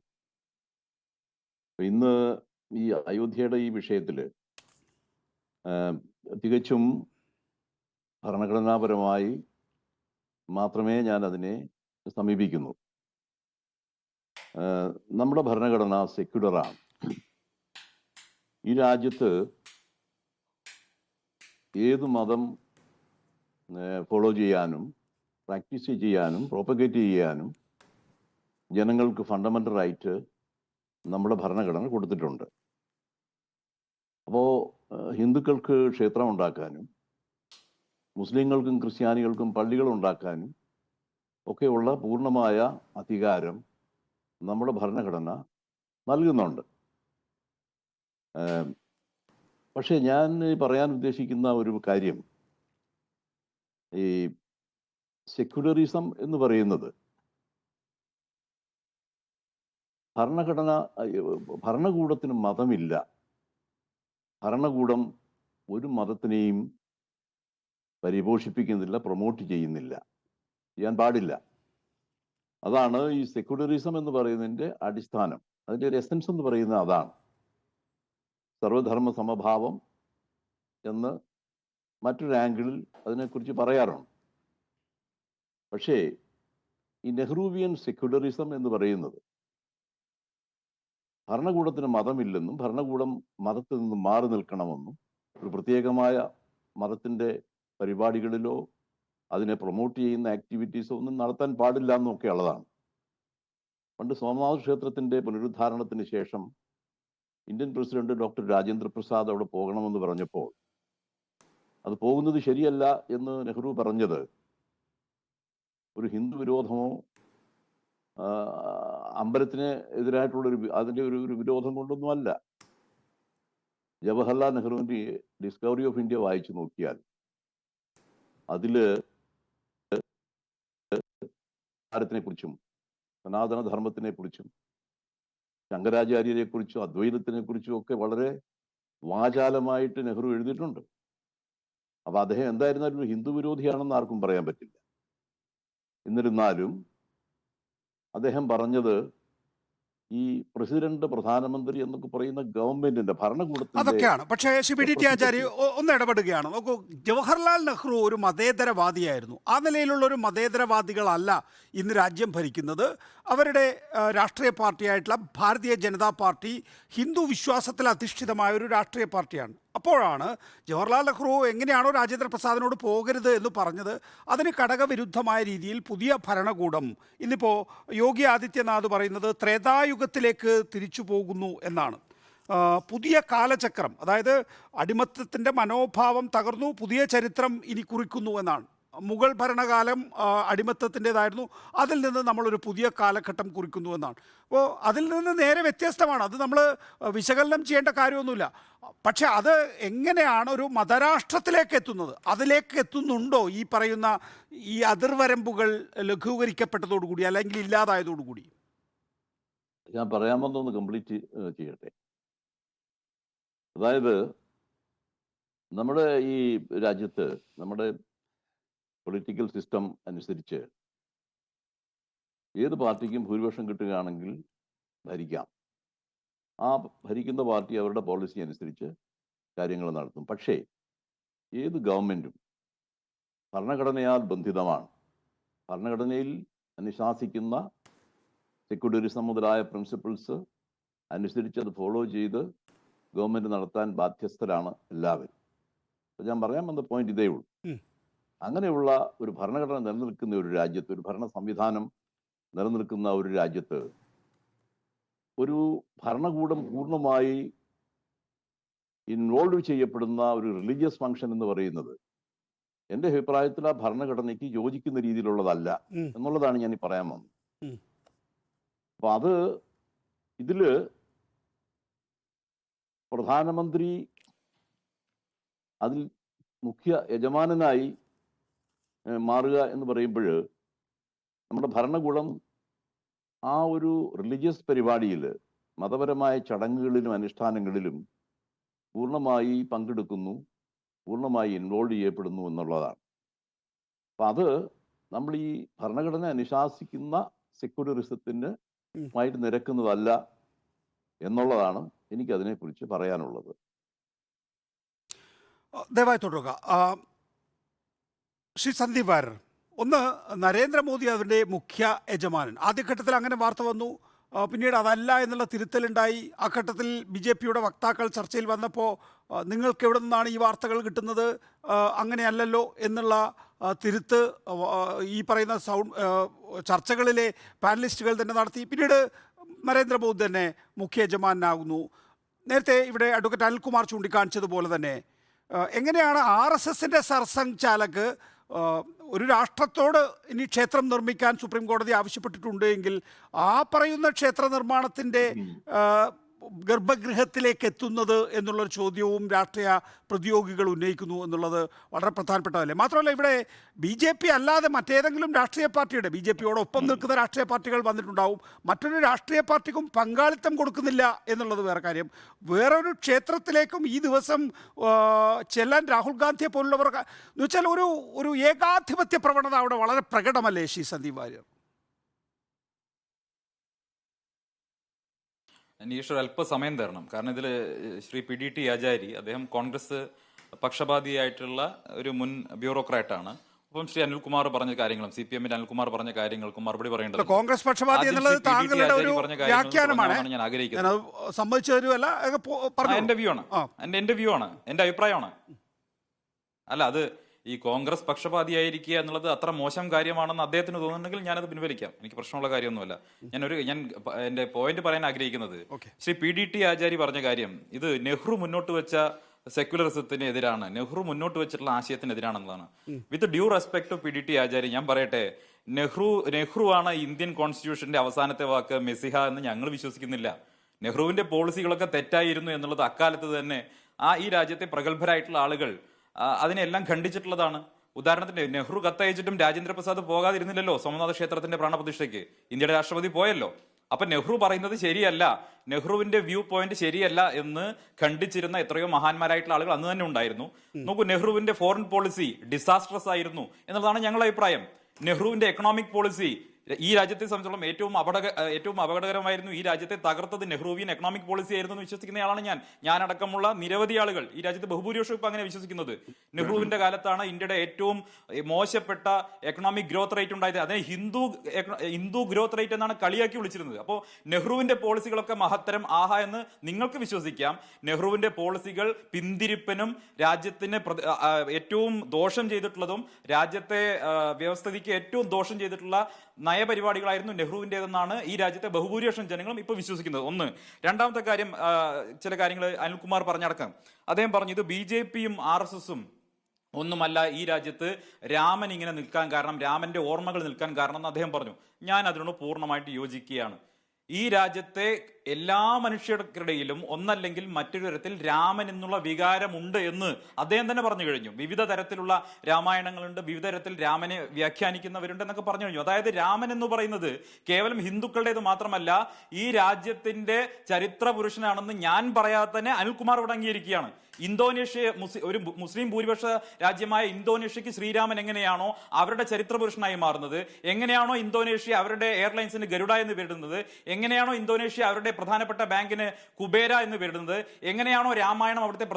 ഇന്ന് ഈ അയോധ്യയുടെ ഈ വിഷയത്തിൽ തികച്ചും ഭരണഘടനാപരമായി മാത്രമേ ഞാൻ അതിനെ സമീപിക്കുന്നു. നമ്മുടെ ഭരണഘടന സെക്യുലറാണ്. ഈ രാജ്യത്ത് ഏത് മതം ഫോളോ ചെയ്യാനും പ്രാക്ടീസ് ചെയ്യാനും പ്രോപ്പഗേറ്റ് ചെയ്യാനും ജനങ്ങൾക്ക് ഫണ്ടമെൻ്റൽ റൈറ്റ് നമ്മുടെ ഭരണഘടന കൊടുത്തിട്ടുണ്ട്. അപ്പോൾ ഹിന്ദുക്കൾക്ക് ക്ഷേത്രം ഉണ്ടാക്കാനും മുസ്ലിങ്ങൾക്കും ക്രിസ്ത്യാനികൾക്കും പള്ളികൾ ഉണ്ടാക്കാനും ഒക്കെയുള്ള പൂർണ്ണമായ അധികാരം നമ്മുടെ ഭരണഘടന നൽകുന്നുണ്ട്. പക്ഷേ ഞാൻ പറയാൻ ഉദ്ദേശിക്കുന്ന ഒരു കാര്യം, ഈ സെക്യുലറിസം എന്ന് പറയുന്നത് ഭരണകൂടത്തിന് മതമില്ല. ഭരണകൂടം ഒരു മതത്തിനെയും പരിപോഷിപ്പിക്കുന്നില്ല, പ്രൊമോട്ട് ചെയ്യുന്നില്ല, ചെയ്യാൻ പാടില്ല. അതാണ് ഈ സെക്യുലറിസം എന്ന് പറയുന്നതിൻ്റെ അടിസ്ഥാനം. അതിൻ്റെ ഒരു എസൻസ് എന്ന് പറയുന്നത് അതാണ്. സർവധർമ്മ സമഭാവം എന്ന് മറ്റൊരു ആംഗിളിൽ അതിനെക്കുറിച്ച് പറയാറുണ്ട്. പക്ഷേ ഈ നെഹ്റൂവിയൻ സെക്യുലറിസം എന്ന് പറയുന്നത് ഭരണകൂടത്തിന് മതമില്ലെന്നും ഭരണകൂടം മതത്തിൽ നിന്ന് മാറി നിൽക്കണമെന്നും ഒരു പ്രത്യേകമായ മതത്തിൻ്റെ പരിപാടികളിലോ അതിനെ പ്രൊമോട്ട് ചെയ്യുന്ന ആക്ടിവിറ്റീസോ ഒന്നും നടത്താൻ പാടില്ല എന്നൊക്കെ ഉള്ളതാണ്. പണ്ട് സോമനാഥ ക്ഷേത്രത്തിൻ്റെ പുനരുദ്ധാരണത്തിന് ശേഷം Indian president doctor Rajendra Prasad അവിടെ പോകണമെന്ന് പറഞ്ഞപ്പോൾ അത് പോകുന്നത് ശരിയല്ല എന്ന് നെഹ്റു പറഞ്ഞത് ഒരു ഹിന്ദു വിരോധമോ അമ്പലത്തിന് എതിരായിട്ടുള്ളൊരു അതിൻ്റെ ഒരു വിരോധം കൊണ്ടൊന്നുമല്ല. ജവഹർലാൽ നെഹ്റുവിൻ്റെ ഡിസ്കവറി ഓഫ് ഇന്ത്യ വായിച്ചു നോക്കിയാൽ അതിൽ കുറിച്ചും സനാതന ധർമ്മത്തിനെ കുറിച്ചും ശങ്കരാചാര്യരെ കുറിച്ചും അദ്വൈതത്തിനെ കുറിച്ചും ഒക്കെ വളരെ വാചാലമായിട്ട് നെഹ്റു എഴുതിയിട്ടുണ്ട്. അപ്പൊ അദ്ദേഹം എന്തായിരുന്നാലും ഒരു ഹിന്ദു വിരോധിയാണെന്ന് ആർക്കും പറയാൻ പറ്റില്ല. എന്നിരുന്നാലും അദ്ദേഹം പറഞ്ഞത് ഈ പ്രസിഡന്റ് പ്രധാനമന്ത്രി എന്നൊക്കെ പറയുന്ന ഗവൺമെന്റിന്റെ ഭരണകൂടത്തിന്റെ അതൊക്കെയാണ്. പക്ഷേ ശ്രീ പി ടി ആചാര്യ ഒന്ന് ഇടപെടുകയാണ്. നോക്കൂ, ജവഹർലാൽ നെഹ്റു ഒരു മതേതരവാദിയായിരുന്നു. ആ നിലയിലുള്ള ഒരു മതേതരവാദികളല്ല ഇന്ന് രാജ്യം ഭരിക്കുന്നത്. അവരുടെ രാഷ്ട്രീയ പാർട്ടിയായിട്ടുള്ള ഭാരതീയ ജനതാ പാർട്ടി ഹിന്ദു വിശ്വാസത്തിൽ അധിഷ്ഠിതമായ ഒരു രാഷ്ട്രീയ പാർട്ടിയാണ്. അപ്പോഴാണ് ജവഹർലാൽ നെഹ്റു എങ്ങനെയാണോ രാജേന്ദ്ര പ്രസാദിനോട് പോകരുത് എന്ന് പറഞ്ഞത്, അതിന് ഘടകവിരുദ്ധമായ രീതിയിൽ പുതിയ ഭരണകൂടം ഇന്നിപ്പോൾ യോഗി ആദിത്യനാഥ് പറയുന്നത് ത്രേതായുഗത്തിലേക്ക് തിരിച്ചു പോകുന്നു എന്നാണ്. പുതിയ കാലചക്രം, അതായത് അടിമത്തത്തിൻ്റെ മനോഭാവം തകർന്നു, പുതിയ ചരിത്രം ഇനി കുറിക്കുന്നു എന്നാണ്. മുഗൾ ഭരണകാലം അടിമത്തത്തിൻ്റെതായിരുന്നു, അതിൽ നിന്ന് നമ്മളൊരു പുതിയ കാലഘട്ടം കുറിക്കുന്നു എന്നാണ്. അപ്പോൾ അതിൽ നിന്ന് നേരെ വ്യത്യസ്തമാണ്. അത് നമ്മൾ വിശകലനം ചെയ്യേണ്ട കാര്യമൊന്നുമില്ല. പക്ഷെ അത് എങ്ങനെയാണ് ഒരു മതരാഷ്ട്രത്തിലേക്ക് എത്തുന്നത്, അതിലേക്ക് എത്തുന്നുണ്ടോ ഈ പറയുന്ന ഈ അതിർവരമ്പുകൾ ലഘൂകരിക്കപ്പെട്ടതോടുകൂടി അല്ലെങ്കിൽ ഇല്ലാതായതോടുകൂടി? ഞാൻ പറയാമെന്നൊന്ന് കംപ്ലീറ്റ് ചെയ്യട്ടെ. അതായത് നമ്മുടെ ഈ രാജ്യത്ത് നമ്മുടെ പൊളിറ്റിക്കൽ സിസ്റ്റം അനുസരിച്ച് ഏത് പാർട്ടിക്കും ഭൂരിപക്ഷം കിട്ടുകയാണെങ്കിൽ ഭരിക്കാം. ആ ഭരിക്കുന്ന പാർട്ടി അവരുടെ പോളിസി അനുസരിച്ച് കാര്യങ്ങൾ നടത്തും. പക്ഷേ ഏത് ഗവൺമെൻറ്റും ഭരണഘടനയാൽ ബന്ധിതമാണ്. ഭരണഘടനയിൽ അനുശാസിക്കുന്ന സെക്യുലറിസം മുതലായ പ്രിൻസിപ്പിൾസ് അനുസരിച്ച് അത് ഫോളോ ചെയ്ത് ഗവൺമെൻറ് നടത്താൻ ബാധ്യസ്ഥരാണ് എല്ലാവരും. അപ്പോൾ ഞാൻ പറയാൻ വന്ന പോയിന്റ് ഇതേ ഉള്ളൂ. അങ്ങനെയുള്ള ഒരു ഭരണഘടന നിലനിൽക്കുന്ന ഒരു രാജ്യത്ത്, ഒരു ഭരണ സംവിധാനം നിലനിൽക്കുന്ന ഒരു രാജ്യത്ത് ഒരു ഭരണകൂടം പൂർണ്ണമായി ഇൻവോൾവ് ചെയ്യപ്പെടുന്ന ഒരു റിലീജിയസ് ഫംഗ്ഷൻ എന്ന് പറയുന്നത് എൻ്റെ അഭിപ്രായത്തിൽ ആ ഭരണഘടനയ്ക്ക് യോജിക്കുന്ന രീതിയിലുള്ളതല്ല എന്നുള്ളതാണ് ഞാൻ ഈ പറയാൻ വന്നത്. അപ്പൊ അത് ഇതില് പ്രധാനമന്ത്രി അതിൽ മുഖ്യ യജമാനനായി മാറുക എന്ന് പറയുമ്പോൾ നമ്മുടെ ഭരണകൂടം ആ ഒരു റിലീജിയസ് പരിപാടിയിൽ, മതപരമായ ചടങ്ങുകളിലും അനുഷ്ഠാനങ്ങളിലും പൂർണ്ണമായി പങ്കെടുക്കുന്നു, പൂർണ്ണമായി ഇൻവോൾവ് ചെയ്യപ്പെടുന്നു എന്നുള്ളതാണ്. അപ്പം അത് നമ്മൾ ഈ ഭരണഘടന അനുശാസിക്കുന്ന സെക്യുലറിസത്തിന് ആയിട്ട് നിരക്കുന്നതല്ല എന്നുള്ളതാണ് എനിക്ക് അതിനെക്കുറിച്ച് പറയാനുള്ളത്. ദയവായി തുടരുക. ശ്രീ സന്ദീപ് വാര്യർ, ഒന്ന്, നരേന്ദ്രമോദി അതിൻ്റെ മുഖ്യ യജമാനൻ. ആദ്യഘട്ടത്തിൽ അങ്ങനെ വാർത്ത വന്നു, പിന്നീട് അതല്ല എന്നുള്ള തിരുത്തലുണ്ടായി. ആ ഘട്ടത്തിൽ BJP-യുടെ വക്താക്കൾ ചർച്ചയിൽ വന്നപ്പോൾ നിങ്ങൾക്ക് എവിടെ നിന്നാണ് ഈ വാർത്തകൾ കിട്ടുന്നത്, അങ്ങനെയല്ലല്ലോ എന്നുള്ള തിരുത്ത് ഈ പറയുന്ന ചർച്ചകളിലെ പാനലിസ്റ്റുകൾ തന്നെ നടത്തി. പിന്നീട് നരേന്ദ്രമോദി തന്നെ മുഖ്യ യജമാനാകുന്നു. നേരത്തെ ഇവിടെ അഡ്വക്കേറ്റ് അനിൽകുമാർ ചൂണ്ടിക്കാണിച്ചതുപോലെ തന്നെ എങ്ങനെയാണ് RSSൻ്റെ സർസംഘ് ചാലക് ഒരു രാഷ്ട്രത്തോട് ഇനി ക്ഷേത്രം നിർമ്മിക്കാൻ സുപ്രീം കോടതി ആവശ്യപ്പെട്ടിട്ടുണ്ട് എങ്കിൽ ആ പറയുന്ന ക്ഷേത്ര നിർമ്മാണത്തിൻ്റെ ഗർഭഗൃഹത്തിലേക്ക് എത്തുന്നത് എന്നുള്ളൊരു ചോദ്യവും രാഷ്ട്രീയ പ്രതിയോഗികൾ ഉന്നയിക്കുന്നു എന്നുള്ളത് വളരെ പ്രധാനപ്പെട്ടതല്ലേ? മാത്രമല്ല, ഇവിടെ BJP അല്ലാതെ മറ്റേതെങ്കിലും രാഷ്ട്രീയ പാർട്ടിയുടെ, BJP-യോടൊപ്പം നിൽക്കുന്ന രാഷ്ട്രീയ പാർട്ടികൾ വന്നിട്ടുണ്ടാവും, മറ്റൊരു രാഷ്ട്രീയ പാർട്ടിക്കും പങ്കാളിത്തം കൊടുക്കുന്നില്ല എന്നുള്ളത് വേറെ കാര്യം. വേറൊരു ക്ഷേത്രത്തിലേക്കും ഈ ദിവസം ചെല്ലാൻ രാഹുൽ ഗാന്ധിയെ പോലുള്ളവർ എന്ന് വെച്ചാൽ ഒരു ഏകാധിപത്യ പ്രവണത അവിടെ വളരെ പ്രകടമല്ലേ ശ്രീ സന്ദീപ് വാര്യർ? അനീഷ് അല്പസമയം തരണം. കാരണം ഇതിൽ ശ്രീ PDT ആചാരി അദ്ദേഹം കോൺഗ്രസ് പക്ഷപാതിയായിട്ടുള്ള ഒരു മുൻ ബ്യൂറോക്രാറ്റാണ്. അപ്പം ശ്രീ അനിൽകുമാർ പറഞ്ഞ കാര്യങ്ങളും CPM-ന്റെ അനിൽകുമാർ പറഞ്ഞ കാര്യങ്ങൾക്കും മറുപടി പറയേണ്ടത്. കോൺഗ്രസ് പക്ഷപാതി എന്നുള്ളത് താങ്കളുടെ ഒരു വ്യാഖ്യാനമാണ്, ഞാൻ ആഗ്രഹിക്കുന്നത്. സമ്മതിച്ചു തരുമല്ല, എന്റെ വ്യൂ ആണ്, എന്റെ വ്യൂ ആണ്, എന്റെ അഭിപ്രായമാണ്. അല്ല, അത് ഈ കോൺഗ്രസ് പക്ഷപാതിയായിരിക്കുക എന്നുള്ളത് അത്ര മോശം കാര്യമാണെന്ന് അദ്ദേഹത്തിന് തോന്നുന്നുണ്ടെങ്കിൽ ഞാനത് പിൻവലിക്കാം. എനിക്ക് പ്രശ്നമുള്ള കാര്യമൊന്നുമല്ല. ഞാൻ എന്റെ പോയിന്റ് പറയാൻ ആഗ്രഹിക്കുന്നത്, ശ്രീ PDT ആചാരി പറഞ്ഞ കാര്യം, ഇത് നെഹ്റു മുന്നോട്ട് വെച്ച സെക്യുലറിസത്തിന് എതിരാണ്, നെഹ്റു മുന്നോട്ട് വെച്ചിട്ടുള്ള ആശയത്തിനെതിരാണെന്നതാണ്. With due respect to PDT Achari ഞാൻ പറയട്ടെ, നെഹ്റു ആണ് ഇന്ത്യൻ കോൺസ്റ്റിറ്റ്യൂഷന്റെ അവസാനത്തെ വാക്ക്, മെസ്സിഹ എന്ന് ഞങ്ങൾ വിശ്വസിക്കുന്നില്ല. നെഹ്റുവിന്റെ പോളിസികളൊക്കെ തെറ്റായിരുന്നു എന്നുള്ളത് അക്കാലത്ത് തന്നെ ഈ രാജ്യത്തെ പ്രഗത്ഭരായിട്ടുള്ള ആളുകൾ അതിനെല്ലാം ഖണ്ഡിച്ചിട്ടുള്ളതാണ്. ഉദാഹരണത്തിന് നെഹ്റു കത്തയച്ചിട്ടും രാജേന്ദ്ര പ്രസാദ് പോകാതിരുന്നില്ലല്ലോ സോമനാഥ ക്ഷേത്രത്തിന്റെ പ്രാണപ്രതിഷ്ഠയ്ക്ക്. ഇന്ത്യയുടെ രാഷ്ട്രപതി പോയല്ലോ. അപ്പൊ നെഹ്റു പറയുന്നത് ശരിയല്ല, നെഹ്റുവിന്റെ വ്യൂ പോയിന്റ് ശരിയല്ല എന്ന് ഖണ്ഡിച്ചിരുന്ന എത്രയോ മഹാന്മാരായിട്ടുള്ള ആളുകൾ അന്ന് തന്നെ ഉണ്ടായിരുന്നു. നോക്കൂ, നെഹ്റുവിന്റെ ഫോറിൻ പോളിസി ഡിസാസ്ട്രസ് ആയിരുന്നു എന്നുള്ളതാണ് ഞങ്ങളുടെ അഭിപ്രായം. നെഹ്റുവിന്റെ എക്കണോമിക് പോളിസി ഈ രാജ്യത്തെ സംബന്ധിച്ചോളം ഏറ്റവും അപകടകരമായിരുന്നു. ഈ രാജ്യത്തെ തകർത്തത് നെഹ്റുവിയൻ എക്കണോമിക് പോളിസി ആയിരുന്നു എന്ന് വിശ്വസിക്കുന്നയാളാണ് ഞാനടക്കമുള്ള നിരവധി ആളുകൾ. ഈ രാജ്യത്തെ ബഹുഭൂരിപക്ഷം ഇപ്പൊ അങ്ങനെ വിശ്വസിക്കുന്നത്. നെഹ്റുവിന്റെ കാലത്താണ് ഇന്ത്യയുടെ ഏറ്റവും മോശപ്പെട്ട എക്കണോമിക് ഗ്രോത്ത് റേറ്റ് ഉണ്ടായത്. അതിനെ ഹിന്ദു ഗ്രോത്ത് റേറ്റ് എന്നാണ് കളിയാക്കി വിളിച്ചിരുന്നത്. അപ്പോൾ നെഹ്റുവിന്റെ പോളിസികളൊക്കെ മഹത്തരം എന്ന് നിങ്ങൾക്ക് വിശ്വസിക്കാം. നെഹ്റുവിന്റെ പോളിസികൾ പിന്തിരിപ്പനും രാജ്യത്തിന് ഏറ്റവും ദോഷം ചെയ്തിട്ടുള്ളതും രാജ്യത്തെ വ്യവസ്ഥിതിക്ക് ഏറ്റവും ദോഷം ചെയ്തിട്ടുള്ള നയപരിപാടികളായിരുന്നു നെഹ്റുവിൻ്റെതെന്നാണ് ഈ രാജ്യത്തെ ബഹുഭൂരിപക്ഷം ജനങ്ങളും ഇപ്പൊ വിശ്വസിക്കുന്നത്. ഒന്ന്. രണ്ടാമത്തെ കാര്യം, ചില കാര്യങ്ങൾ അനിൽകുമാർ പറഞ്ഞടക്കം അദ്ദേഹം പറഞ്ഞു, ഇത് BJP-യും RSS-ഉം ഒന്നുമല്ല ഈ രാജ്യത്ത് രാമൻ ഇങ്ങനെ നിൽക്കാൻ കാരണം, രാമന്റെ ഓർമ്മകൾ നിൽക്കാൻ കാരണം എന്ന് അദ്ദേഹം പറഞ്ഞു. ഞാൻ അതിനോട് പൂർണ്ണമായിട്ട് യോജിക്കുകയാണ്. ഈ രാജ്യത്തെ എല്ലാ മനുഷ്യർക്കിടയിലും ഒന്നല്ലെങ്കിൽ മറ്റൊരു തരത്തിൽ രാമൻ എന്നുള്ള വികാരമുണ്ട് എന്ന് അദ്ദേഹം തന്നെ പറഞ്ഞു കഴിഞ്ഞു. വിവിധ തരത്തിലുള്ള രാമായണങ്ങളുണ്ട്, വിവിധ തരത്തിൽ രാമനെ വ്യാഖ്യാനിക്കുന്നവരുണ്ട് എന്നൊക്കെ പറഞ്ഞു കഴിഞ്ഞു. അതായത് രാമൻ എന്ന് പറയുന്നത് കേവലം ഹിന്ദുക്കളുടേത് മാത്രമല്ല, ഈ രാജ്യത്തിന്റെ ചരിത്ര പുരുഷനാണെന്ന് ഞാൻ പറയാതെ തന്നെ അനിൽകുമാർ ഇവിടെ അംഗീകരിക്കുകയാണ്. ഇന്തോനേഷ്യ ഒരു മുസ്ലിം ഭൂരിപക്ഷ രാജ്യമായ ഇന്തോനേഷ്യക്ക് ശ്രീരാമൻ എങ്ങനെയാണോ അവരുടെ ചരിത്ര പുരുഷനായി മാറുന്നത്, എങ്ങനെയാണോ ഇന്തോനേഷ്യ അവരുടെ എയർലൈൻസിന് ഗരുഡ എന്ന് പേരിടുന്നത്, എങ്ങനെയാണോ ഇന്തോനേഷ്യ അവരുടെ പ്രധാനപ്പെട്ട ബാങ്കിന് കുബേര എന്ന് പേരിടുന്നത്, എങ്ങനെയാണോ രാമായണം അവിടുത്തെ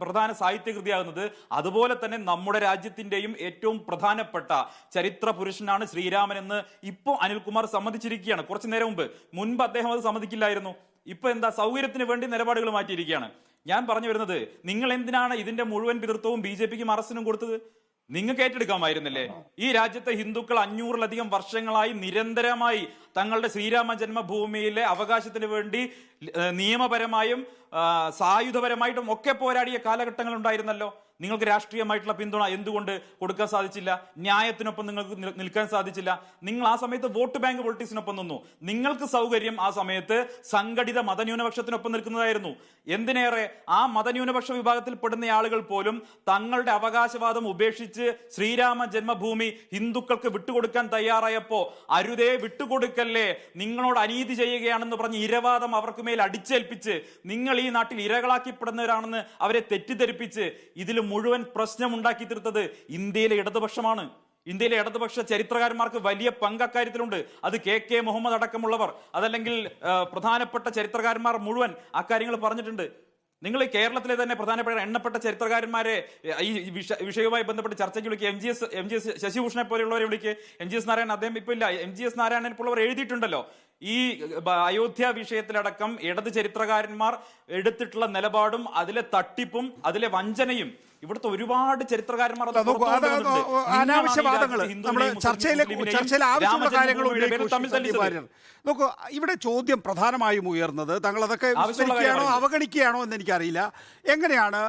പ്രധാന സാഹിത്യകൃതിയാകുന്നത്, അതുപോലെ തന്നെ നമ്മുടെ രാജ്യത്തിന്റെയും ഏറ്റവും പ്രധാനപ്പെട്ട ചരിത്ര പുരുഷനാണ് ശ്രീരാമൻ എന്ന് ഇപ്പോൾ അനിൽകുമാർ സമ്മതിച്ചിരിക്കുകയാണ്. കുറച്ചു നേരം മുൻപ് അദ്ദേഹം അത് സമ്മതിക്കില്ലായിരുന്നു. ഇപ്പൊ എന്താ, സൗകര്യത്തിന് വേണ്ടി നിലപാടുകൾ മാറ്റിയിരിക്കുകയാണ്. ഞാൻ പറഞ്ഞു വരുന്നത്, നിങ്ങൾ എന്തിനാണ് ഇതിന്റെ മുഴുവൻ പിതൃത്വവും BJPക്കും അറസ്റ്റിനും കൊടുത്തത്? നിങ്ങൾക്ക് ഏറ്റെടുക്കാമായിരുന്നില്ലേ? ഈ രാജ്യത്തെ ഹിന്ദുക്കൾ 500-ലധികം വർഷങ്ങളായി നിരന്തരമായി തങ്ങളുടെ ശ്രീരാമ ജന്മഭൂമിയിലെ അവകാശത്തിന് വേണ്ടി നിയമപരമായും സായുധപരമായിട്ടും ഒക്കെ പോരാടിയ കാലഘട്ടങ്ങൾ ഉണ്ടായിരുന്നല്ലോ. നിങ്ങൾക്ക് രാഷ്ട്രീയമായിട്ടുള്ള പിന്തുണ എന്തുകൊണ്ട് കൊടുക്കാൻ സാധിച്ചില്ല? ന്യായത്തിനൊപ്പം നിങ്ങൾക്ക് നിൽക്കാൻ സാധിച്ചില്ല? നിങ്ങൾ ആ സമയത്ത് വോട്ട് ബാങ്ക് പൊളിറ്റിക്സിനൊപ്പം നിന്നു. നിങ്ങൾക്ക് സൗകര്യം ആ സമയത്ത് സംഘടിത മതന്യൂനപക്ഷത്തിനൊപ്പം നിൽക്കുന്നതായിരുന്നു. എന്തിനേറെ, ആ മതന്യൂനപക്ഷ വിഭാഗത്തിൽ പെടുന്ന ആളുകൾ പോലും തങ്ങളുടെ അവകാശവാദം ഉപേക്ഷിച്ച് ശ്രീരാമ ജന്മഭൂമി ഹിന്ദുക്കൾക്ക് വിട്ടുകൊടുക്കാൻ തയ്യാറായപ്പോ അരുതേ, വിട്ടുകൊടുക്കല്ലേ, നിങ്ങളോട് അനീതി ചെയ്യുകയാണെന്ന് പറഞ്ഞ് ഇരവാദം അവർക്ക് മേൽ അടിച്ചേൽപ്പിച്ച് നിങ്ങൾ ഈ നാട്ടിൽ ഇരകളാക്കിപ്പെടുന്നവരാണെന്ന് അവരെ തെറ്റിദ്ധരിപ്പിച്ച് ഇതിൽ മുഴുവൻ പ്രശ്നം ഉണ്ടാക്കി തീർത്തത് ഇന്ത്യയിലെ ഇടതുപക്ഷമാണ്. ഇന്ത്യയിലെ ഇടതുപക്ഷ ചരിത്രകാരന്മാർക്ക് വലിയ പങ്ക് അക്കാര്യത്തിലുണ്ട്. അത് KK മുഹമ്മദ് അടക്കമുള്ളവർ, അതല്ലെങ്കിൽ പ്രധാനപ്പെട്ട ചരിത്രകാരന്മാർ മുഴുവൻ അക്കാര്യങ്ങൾ പറഞ്ഞിട്ടുണ്ട്. നിങ്ങൾ കേരളത്തിലെ തന്നെ പ്രധാനപ്പെട്ട എണ്ണപ്പെട്ട ചരിത്രകാരന്മാരെ ഈ വിഷയവുമായി ബന്ധപ്പെട്ട് ചർച്ചയ്ക്ക് വിളിക്കുക. എം ജി എസ് ശശിഭൂഷണെ പോലെയുള്ളവരെ വിളിക്കുക. MGS നാരായണൻ, അദ്ദേഹം ഇപ്പൊ ഇല്ല, MGS നാരായണൻ പോലുള്ളവർ എഴുതിയിട്ടുണ്ടല്ലോ. ഈ അയോധ്യ വിഷയത്തിലടക്കം ഇടത് ചരിത്രകാരന്മാർ എടുത്തിട്ടുള്ള നിലപാടും അതിലെ തട്ടിപ്പും അതിലെ വഞ്ചനയും ഇവിടുത്തെ ഒരുപാട് ചരിത്രകാരന്മാർ അനാവശ്യ വാദങ്ങൾ നമ്മൾ ചർച്ചയിൽ ആവശ്യമുള്ള കാര്യങ്ങൾ നോക്കൂ. ഇവിടെ ചോദ്യം പ്രധാനമായും ഉയർന്നത്, താങ്കൾ അതൊക്കെ വിസ്മരിക്കുകയാണോ അവഗണിക്കുകയാണോ എന്ന് എനിക്കറിയില്ല. എങ്ങനെയാണ്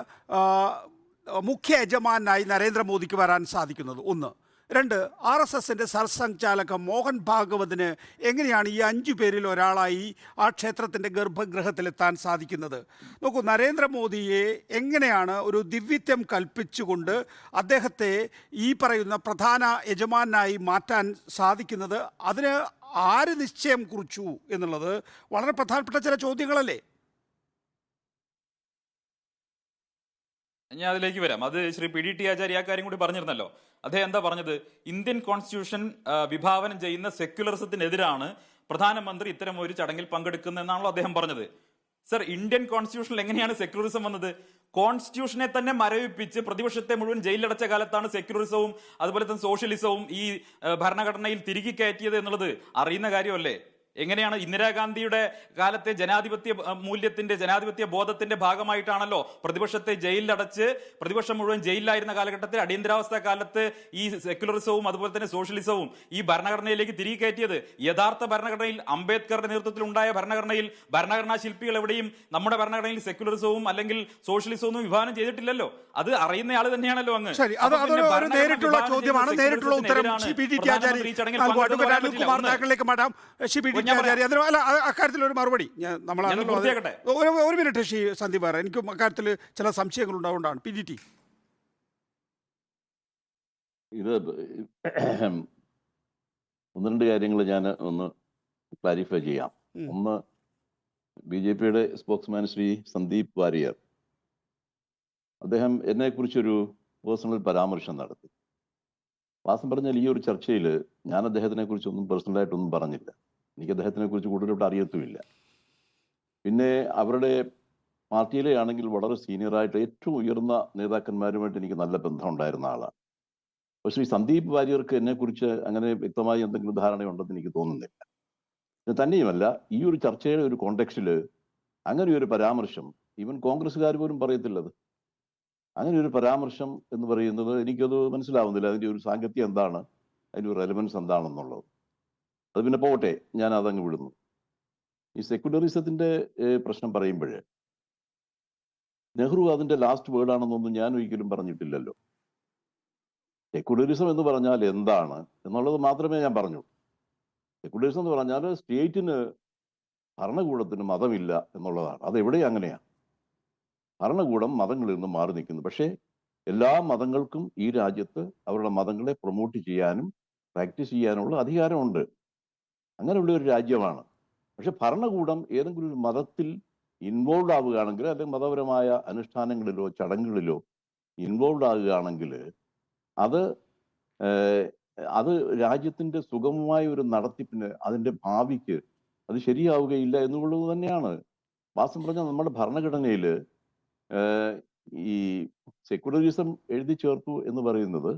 മുഖ്യ യജമാനായി നരേന്ദ്രമോദിക്ക് വരാൻ സാധിക്കുന്നത്? ഒന്ന്. രണ്ട്, RSSന്റെ സർസംഘചാലക മോഹൻ ഭാഗവതിന് എങ്ങനെയാണ് ഈ 5 പേരിൽ ഒരാളായി ആ ക്ഷേത്രത്തിൻ്റെ ഗർഭഗൃഹത്തിലെത്താൻ സാധിക്കുന്നത്? നോക്കൂ, നരേന്ദ്രമോദിയെ എങ്ങനെയാണ് ഒരു ദിവ്യത്വം കൽപ്പിച്ചുകൊണ്ട് അദ്ദേഹത്തെ ഈ പറയുന്ന പ്രധാന യജമാനായി മാറ്റാൻ സാധിക്കുന്നത്? അതിന് ആര് നിശ്ചയം കുറിച്ചു എന്നുള്ളത് വളരെ പ്രധാനപ്പെട്ട ചില ചോദ്യങ്ങളല്ലേ? ഞാൻ അതിലേക്ക് വരാം. അത് ശ്രീ PDT ആചാര്യ ആ കാര്യം കൂടി പറഞ്ഞിരുന്നല്ലോ. അദ്ദേഹം എന്താ പറഞ്ഞത്? ഇന്ത്യൻ കോൺസ്റ്റിറ്റ്യൂഷൻ വിഭാവനം ചെയ്യുന്ന സെക്യുലറിസത്തിനെതിരാണ് പ്രധാനമന്ത്രി ഇത്തരം ഒരു ചടങ്ങിൽ പങ്കെടുക്കുന്നതെന്നാണല്ലോ അദ്ദേഹം പറഞ്ഞത്. സർ, ഇന്ത്യൻ കോൺസ്റ്റിറ്റ്യൂഷനിൽ എങ്ങനെയാണ് സെക്യുലറിസം വന്നത്? കോൺസ്റ്റിറ്റ്യൂഷനെ തന്നെ മരവിപ്പിച്ച് പ്രതിപക്ഷത്തെ മുഴുവൻ ജയിലിലടച്ച കാലത്താണ് സെക്യുലറിസവും അതുപോലെ തന്നെ സോഷ്യലിസവും ഈ ഭരണഘടനയിൽ തിരികെ കയറ്റിയത് എന്നുള്ളത് അറിയുന്ന കാര്യമല്ലേ? എങ്ങനെയാണ് ഇന്ദിരാഗാന്ധിയുടെ കാലത്തെ ജനാധിപത്യ മൂല്യത്തിന്റെ ജനാധിപത്യ ബോധത്തിന്റെ ഭാഗമായിട്ടാണല്ലോ പ്രതിപക്ഷത്തെ ജയിലിലടച്ച് പ്രതിപക്ഷം മുഴുവൻ ജയിലിലായിരുന്ന കാലഘട്ടത്തിൽ അടിയന്തരാവസ്ഥ കാലത്ത് ഈ സെക്യുലറിസവും അതുപോലെ തന്നെ സോഷ്യലിസവും ഈ ഭരണഘടനയിലേക്ക് തിരികെ കയറ്റിയത്. യഥാർത്ഥ ഭരണഘടനയിൽ അംബേദ്കറുടെ നേതൃത്വത്തിൽ ഉണ്ടായ ഭരണഘടനയിൽ ഭരണഘടനാ ശില്പികൾ എവിടെയും നമ്മുടെ ഭരണഘടനയിൽ സെക്യുലറിസവും അല്ലെങ്കിൽ സോഷ്യലിസവും വിഭാവനം ചെയ്തിട്ടില്ലല്ലോ. അത് അറിയുന്ന ആള് തന്നെയാണല്ലോ അങ്ങ്. നേരിട്ടുള്ള ചോദ്യമാണ്, നേരിട്ടുള്ള ഉത്തരം അക്കാര്യത്തിൽ ഒരു മറുപടി നമ്മൾ ഒരു മിനിറ്റ് സന്ദീപ്, എനിക്കും അക്കാര്യത്തിൽ ചില സംശയങ്ങൾ ഉണ്ടാവുകൊണ്ടാണ്. PDT ഇത് ഒന്ന് രണ്ട് കാര്യങ്ങൾ ഞാൻ ഒന്ന് ക്ലാരിഫൈ ചെയ്യാം. ഒന്ന്, BJPയുടെ സ്പോക്സ്മാൻ ശ്രീ സന്ദീപ് വാര്യർ, അദ്ദേഹം എന്നെക്കുറിച്ചൊരു പേഴ്സണൽ പരാമർശം നടത്തി. വാസം പറഞ്ഞാൽ ഈ ഒരു ചർച്ചയിൽ ഞാൻ അദ്ദേഹത്തിനെ കുറിച്ചൊന്നും പേഴ്സണലായിട്ടൊന്നും പറഞ്ഞില്ല. എനിക്ക് അദ്ദേഹത്തിനെ കുറിച്ച് കൂടുതലായിട്ട് അറിയത്തുമില്ല. പിന്നെ അവരുടെ പാർട്ടിയിലെ ആണെങ്കിൽ വളരെ സീനിയറായിട്ട് ഏറ്റവും ഉയർന്ന നേതാക്കന്മാരുമായിട്ട് എനിക്ക് നല്ല ബന്ധം ഉണ്ടായിരുന്ന ആളാണ്. പക്ഷേ ശ്രീ സന്ദീപ് വാര്യർക്ക് എന്നെക്കുറിച്ച് അങ്ങനെ വ്യക്തമായി എന്തെങ്കിലും ധാരണയുണ്ടെന്ന് എനിക്ക് തോന്നുന്നില്ല. തന്നെയുമല്ല, ഈ ഒരു ചർച്ചയുടെ ഒരു കോണ്ടെക്സ്റ്റിൽ അങ്ങനെ ഒരു പരാമർശം ഈവൻ കോൺഗ്രസ്സുകാർ പോലും പറയത്തില്ലത്. അങ്ങനെ ഒരു പരാമർശം എന്ന് പറയുന്നത് എനിക്കത് മനസ്സിലാവുന്നില്ല. അതിൻ്റെ ഒരു സാങ്കത്യം എന്താണ്, അതിൻ്റെ ഒരു റെലവൻസ് എന്താണെന്നുള്ളത്. അത് പിന്നെ പോകട്ടെ, ഞാൻ അതങ്ങ് വിടുന്നു. ഈ സെക്യുലറിസത്തിൻ്റെ പ്രശ്നം പറയുമ്പോൾ നെഹ്റു അതിൻ്റെ ലാസ്റ്റ് വേർഡാണെന്നൊന്നും ഞാൻ ഒരിക്കലും പറഞ്ഞിട്ടില്ലല്ലോ. സെക്യുലറിസം എന്ന് പറഞ്ഞാൽ എന്താണ് എന്നുള്ളത് മാത്രമേ ഞാൻ പറഞ്ഞു. സെക്യുലറിസം എന്ന് പറഞ്ഞാൽ സ്റ്റേറ്റിന് ഭരണകൂടത്തിന് മതമില്ല എന്നുള്ളതാണ്. അതെവിടെയും അങ്ങനെയാണ്. ഭരണകൂടം മതങ്ങളിൽ നിന്ന് മാറി നിൽക്കുന്നു. പക്ഷേ എല്ലാ മതങ്ങൾക്കും ഈ രാജ്യത്ത് അവരുടെ മതങ്ങളെ പ്രൊമോട്ട് ചെയ്യാനും പ്രാക്ടീസ് ചെയ്യാനുള്ള അധികാരമുണ്ട്. അങ്ങനെയുള്ള ഒരു രാജ്യമാണ്. പക്ഷെ ഭരണകൂടം ഏതെങ്കിലും ഒരു മതത്തിൽ ഇൻവോൾവ് ആവുകയാണെങ്കിൽ, അല്ലെങ്കിൽ മതപരമായ അനുഷ്ഠാനങ്ങളിലോ ചടങ്ങുകളിലോ ഇൻവോൾവ് ആകുകയാണെങ്കിൽ അത് ഏഹ്, അത് രാജ്യത്തിന്റെ സുഗമമായ ഒരു നടത്തിപ്പിന്, അതിന്റെ ഭാവിക്ക് അത് ശരിയാവുകയില്ല എന്നുള്ളത് തന്നെയാണ്. വാസ്തവം പറഞ്ഞാൽ നമ്മുടെ ഭരണഘടനയിൽ ഈ സെക്യുലറിസം എഴുതി ചേർത്തു എന്ന് പറയുന്നത്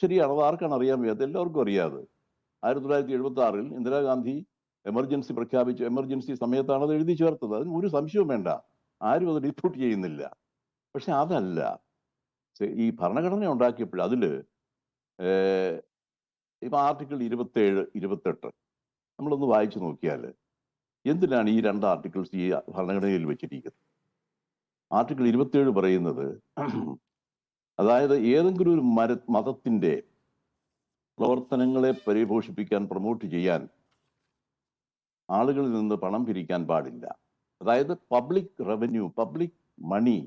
ശരിയാണ്. അത് ആർക്കാണ് അറിയാൻ വയ്യാത്തത്? എല്ലാവർക്കും അറിയാതെ. 1976 ഇന്ദിരാഗാന്ധി എമർജൻസി പ്രഖ്യാപിച്ചു. എമർജൻസി സമയത്താണ് അത് എഴുതി ചേർത്തത്. അതിന് ഒരു സംശയവും വേണ്ട. ആരും അത് ഡിസ്പ്യൂട്ട് ചെയ്യുന്നില്ല. പക്ഷെ അതല്ല ഈ ഭരണഘടന ഉണ്ടാക്കിയപ്പോൾ അതില് ഇപ്പൊ ആർട്ടിക്കിൾ 27, 28 നമ്മളൊന്ന് വായിച്ചു നോക്കിയാൽ എന്തിനാണ് ഈ രണ്ട് ആർട്ടിക്കിൾസ് ഈ ഭരണഘടനയിൽ വെച്ചിരിക്കുന്നത്? ആർട്ടിക്കിൾ 27 പറയുന്നത്, അതായത് ഏതെങ്കിലും ഒരു മതത്തിന്റെ പ്രവർത്തനങ്ങളെ പരിപോഷിപ്പിക്കാൻ, പ്രൊമോട്ട് ചെയ്യാൻ ആളുകളിൽ നിന്ന് പണം പിരിക്കാൻ പാടില്ല. അതായത് പബ്ലിക് റവന്യൂ, പബ്ലിക് മണി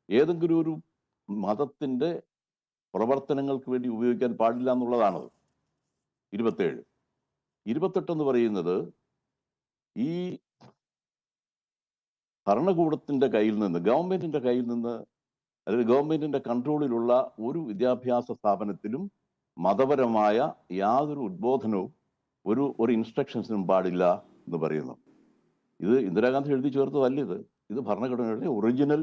ഏതെങ്കിലും ഒരു മതത്തിന്റെ പ്രവർത്തനങ്ങൾക്ക് വേണ്ടി ഉപയോഗിക്കാൻ പാടില്ല എന്നുള്ളതാണത് 27. 28 എന്ന് പറയുന്നത് ഈ ഭരണകൂടത്തിന്റെ കയ്യിൽ നിന്ന്, ഗവൺമെന്റിന്റെ കയ്യിൽ നിന്ന്, അല്ലെങ്കിൽ ഗവൺമെന്റിന്റെ കൺട്രോളിലുള്ള ഒരു വിദ്യാഭ്യാസ സ്ഥാപനത്തിലും മതപരമായ യാതൊരു ഉദ്ബോധനവും ഒരു ഇൻസ്ട്രക്ഷൻസിനും പാടില്ല എന്ന് പറയുന്നു. ഇത് ഇന്ദിരാഗാന്ധി എഴുതി ചേർത്തതല്ല. ഇത് ഭരണഘടനയുടെ ഒറിജിനൽ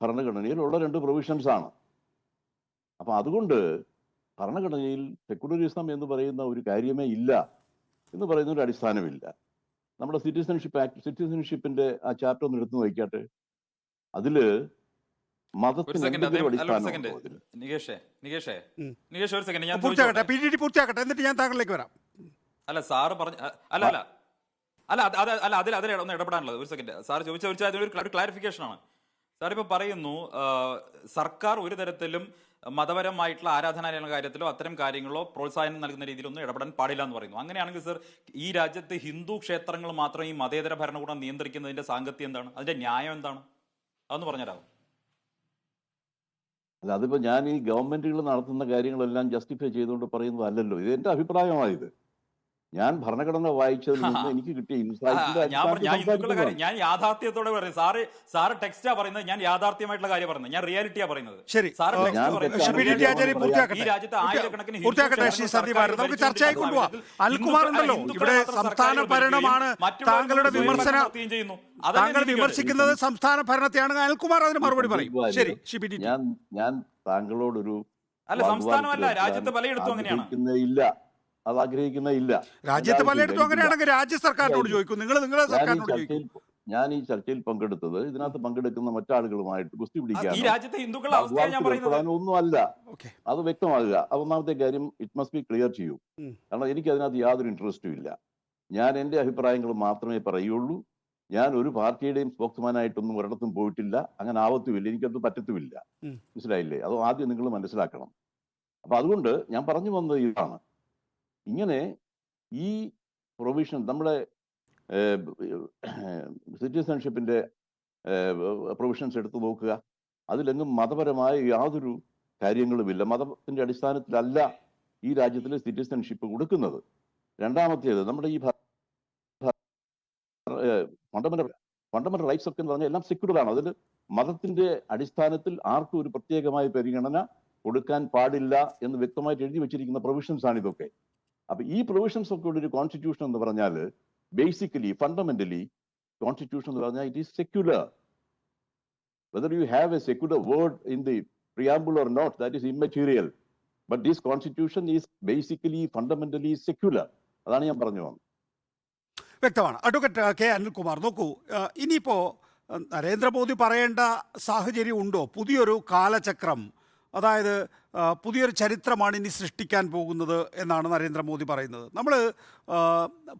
ഭരണഘടനയിലുള്ള 2 പ്രൊവിഷൻസ് ആണ്. അപ്പൊ അതുകൊണ്ട് ഭരണഘടനയിൽ സെക്യുലറിസം എന്ന് പറയുന്ന ഒരു കാര്യമേ ഇല്ല എന്ന് പറയുന്ന ഒരു അടിസ്ഥാനമില്ല. നമ്മുടെ സിറ്റിസൺഷിപ്പ് ആക്ട്, സിറ്റിസൺഷിപ്പിന്റെ ആ ചാപ്റ്റർ ഒന്ന് എടുത്തു നോക്കിയാട്ടെ. അതില് മതത്തിന് എന്തെങ്കിലും അടിസ്ഥാനമുണ്ടോ? പൂർത്തിയാക്കട്ടെ, PDD പൂർത്തിയാക്കട്ടെ, എന്നിട്ട് ഞാൻ താങ്കളിലേക്ക് വരാം. അല്ല സാറ് പറഞ്ഞ അതിൽ ഒന്ന് ഇടപെടാനുള്ളത് ഒരു സെക്കൻഡ്. സാർ ചോദിച്ച ഒരു ക്ലാരിഫിക്കേഷൻ ആണ്. സാർ ഇപ്പൊ പറയുന്നു സർക്കാർ ഒരു തരത്തിലും മതപരമായിട്ടുള്ള ആരാധനാലയങ്ങളുടെ കാര്യത്തിലോ അത്തരം കാര്യങ്ങളോ പ്രോത്സാഹനം നൽകുന്ന രീതിയിലൊന്നും ഇടപെടാൻ പാടില്ല എന്ന് പറയുന്നു. അങ്ങനെയാണെങ്കിൽ സർ, ഈ രാജ്യത്ത് ഹിന്ദു ക്ഷേത്രങ്ങൾ മാത്രം ഈ മതേതര ഭരണകൂടം നിയന്ത്രിക്കുന്നതിന്റെ സാങ്കത്യം എന്താണ്? അതിന്റെ ന്യായം എന്താണ്? അതൊന്ന് പറഞ്ഞുതരാമോ? അല്ല, അതിപ്പോ ഞാൻ ഈ ഗവൺമെന്റുകൾ നടത്തുന്ന കാര്യങ്ങളെല്ലാം ജസ്റ്റിഫൈ ചെയ്തുകൊണ്ട് പറയുന്നതല്ലല്ലോ. ഇത് എന്റെ അഭിപ്രായമായത്. ഞാൻ ഭരണഘടന വായിച്ചതിൽ നിന്ന് എനിക്ക് കിട്ടിയ ഞാൻ യാഥാർത്ഥ്യത്തോടെ പറയുന്നത്. സാറ് ടെക്സ്റ്റാ പറയുന്നത്, ഞാൻ യാഥാർത്ഥ്യമായിട്ടുള്ള കാര്യം പറയുന്നത്, ഞാൻ റിയാലിറ്റിയാ പറയുന്നത്. ശരി, ഈ രാജ്യത്ത് ആയിരക്കണക്കിന് നമുക്ക് ചർച്ചയായി കൊണ്ടുപോവാം. അനിൽകുമാർ ഉണ്ടല്ലോ ഇവിടെ, സംസ്ഥാന ഭരണമാണ് താങ്കളുടെ വിമർശനം. താങ്കൾ വിമർശിക്കുന്നത് സംസ്ഥാന ഭരണത്തെയാണ്. അനിൽകുമാർ അതിന് മറുപടി പറയും. ശരി, ഞാൻ താങ്കളോടൊരു അല്ല, സംസ്ഥാനമല്ല രാജ്യത്ത് പലയിടത്തും അങ്ങനെയാണ്. ഇല്ല, അത് ആഗ്രഹിക്കുന്നില്ല. രാജ്യത്ത് പലയിടത്തും അങ്ങനെയാണെങ്കിൽ രാജ്യ സർക്കാരിനോട് ചോദിക്കും, നിങ്ങൾ നിങ്ങളുടെ സർക്കാരിനോട് ചോദിക്കും. ഞാൻ ഈ ചർച്ചയിൽ പങ്കെടുത്തത്, ഇതിനകത്ത് പങ്കെടുക്കുന്ന മറ്റാളുകളുമായിട്ട് ഗുസ്തി പിടിക്കാൻ ഒന്നും അല്ല. അത് വ്യക്തമാകുക. ഒന്നാമത്തെ കാര്യം, ഇറ്റ് മസ്റ്റ് ബി ക്ലിയർ ചെയ്യൂ. കാരണം എനിക്ക് അതിനകത്ത് യാതൊരു ഇൻട്രസ്റ്റും ഇല്ല. ഞാൻ എന്റെ അഭിപ്രായങ്ങൾ മാത്രമേ പറയുള്ളൂ. ഞാൻ ഒരു പാർട്ടിയുടെയും സ്പോക്സ്മാനായിട്ടൊന്നും ഒരിടത്തും പോയിട്ടില്ല. അങ്ങനെ ആവത്തുമില്ല, എനിക്കത് പറ്റത്തുമില്ല. മനസ്സിലായില്ലേ? അത് ആദ്യം നിങ്ങൾ മനസ്സിലാക്കണം. അപ്പൊ അതുകൊണ്ട് ഞാൻ പറഞ്ഞു വന്നത് ഇതാണ്. ഇങ്ങനെ ഈ പ്രൊവിഷൻ, നമ്മുടെ സിറ്റിസൺഷിപ്പിന്റെ പ്രൊവിഷൻസ് എടുത്തു നോക്കുക. അതിലെങ്ങും മതപരമായ യാതൊരു കാര്യങ്ങളുമില്ല. മതത്തിന്റെ അടിസ്ഥാനത്തിലല്ല ഈ രാജ്യത്തിലെ സിറ്റിസൺഷിപ്പ് കൊടുക്കുന്നത്. രണ്ടാമത്തേത്, നമ്മുടെ ഈ ഫണ്ടമെന്റൽ റൈറ്റ്സ് ഒക്കെ എന്ന് പറഞ്ഞാൽ എല്ലാം സെക്യുലറാണ്. അതിൽ മതത്തിന്റെ അടിസ്ഥാനത്തിൽ ആർക്കും ഒരു പ്രത്യേകമായ പരിഗണന കൊടുക്കാൻ പാടില്ല എന്ന് വ്യക്തമായിട്ട് എഴുതി വെച്ചിരിക്കുന്ന പ്രൊവിഷൻസ് ആണ് ഇതൊക്കെ. അപ്പൊ ഈ പ്രൊവിഷൻസ് ഒക്കെ ഉള്ള ഒരു കോൺസ്റ്റിറ്റ്യൂഷൻ എന്ന് പറഞ്ഞാൽ ബേസിക്കലി, ഫണ്ടമെന്റലി കോൺസ്റ്റിറ്റ്യൂഷൻ എന്ന് പറഞ്ഞാൽ it is secular. Whether you have a secular word in the preamble or not, that is immaterial. But this constitution is basically fundamentally secular. അതാണ് ഞാൻ പറഞ്ഞു വന്നത്. വ്യക്തമാണ്. അഡ്വക്കേറ്റ് കെ അനിൽകുമാർ, നോക്കൂ, ഇനിയിപ്പോൾ നരേന്ദ്രമോദി പറയേണ്ട സാഹചര്യം ഉണ്ടോ? പുതിയൊരു കാലചക്രം, അതായത് പുതിയൊരു ചരിത്രമാണ് ഇനി സൃഷ്ടിക്കാൻ പോകുന്നത് എന്നാണ് നരേന്ദ്രമോദി പറയുന്നത്. നമ്മൾ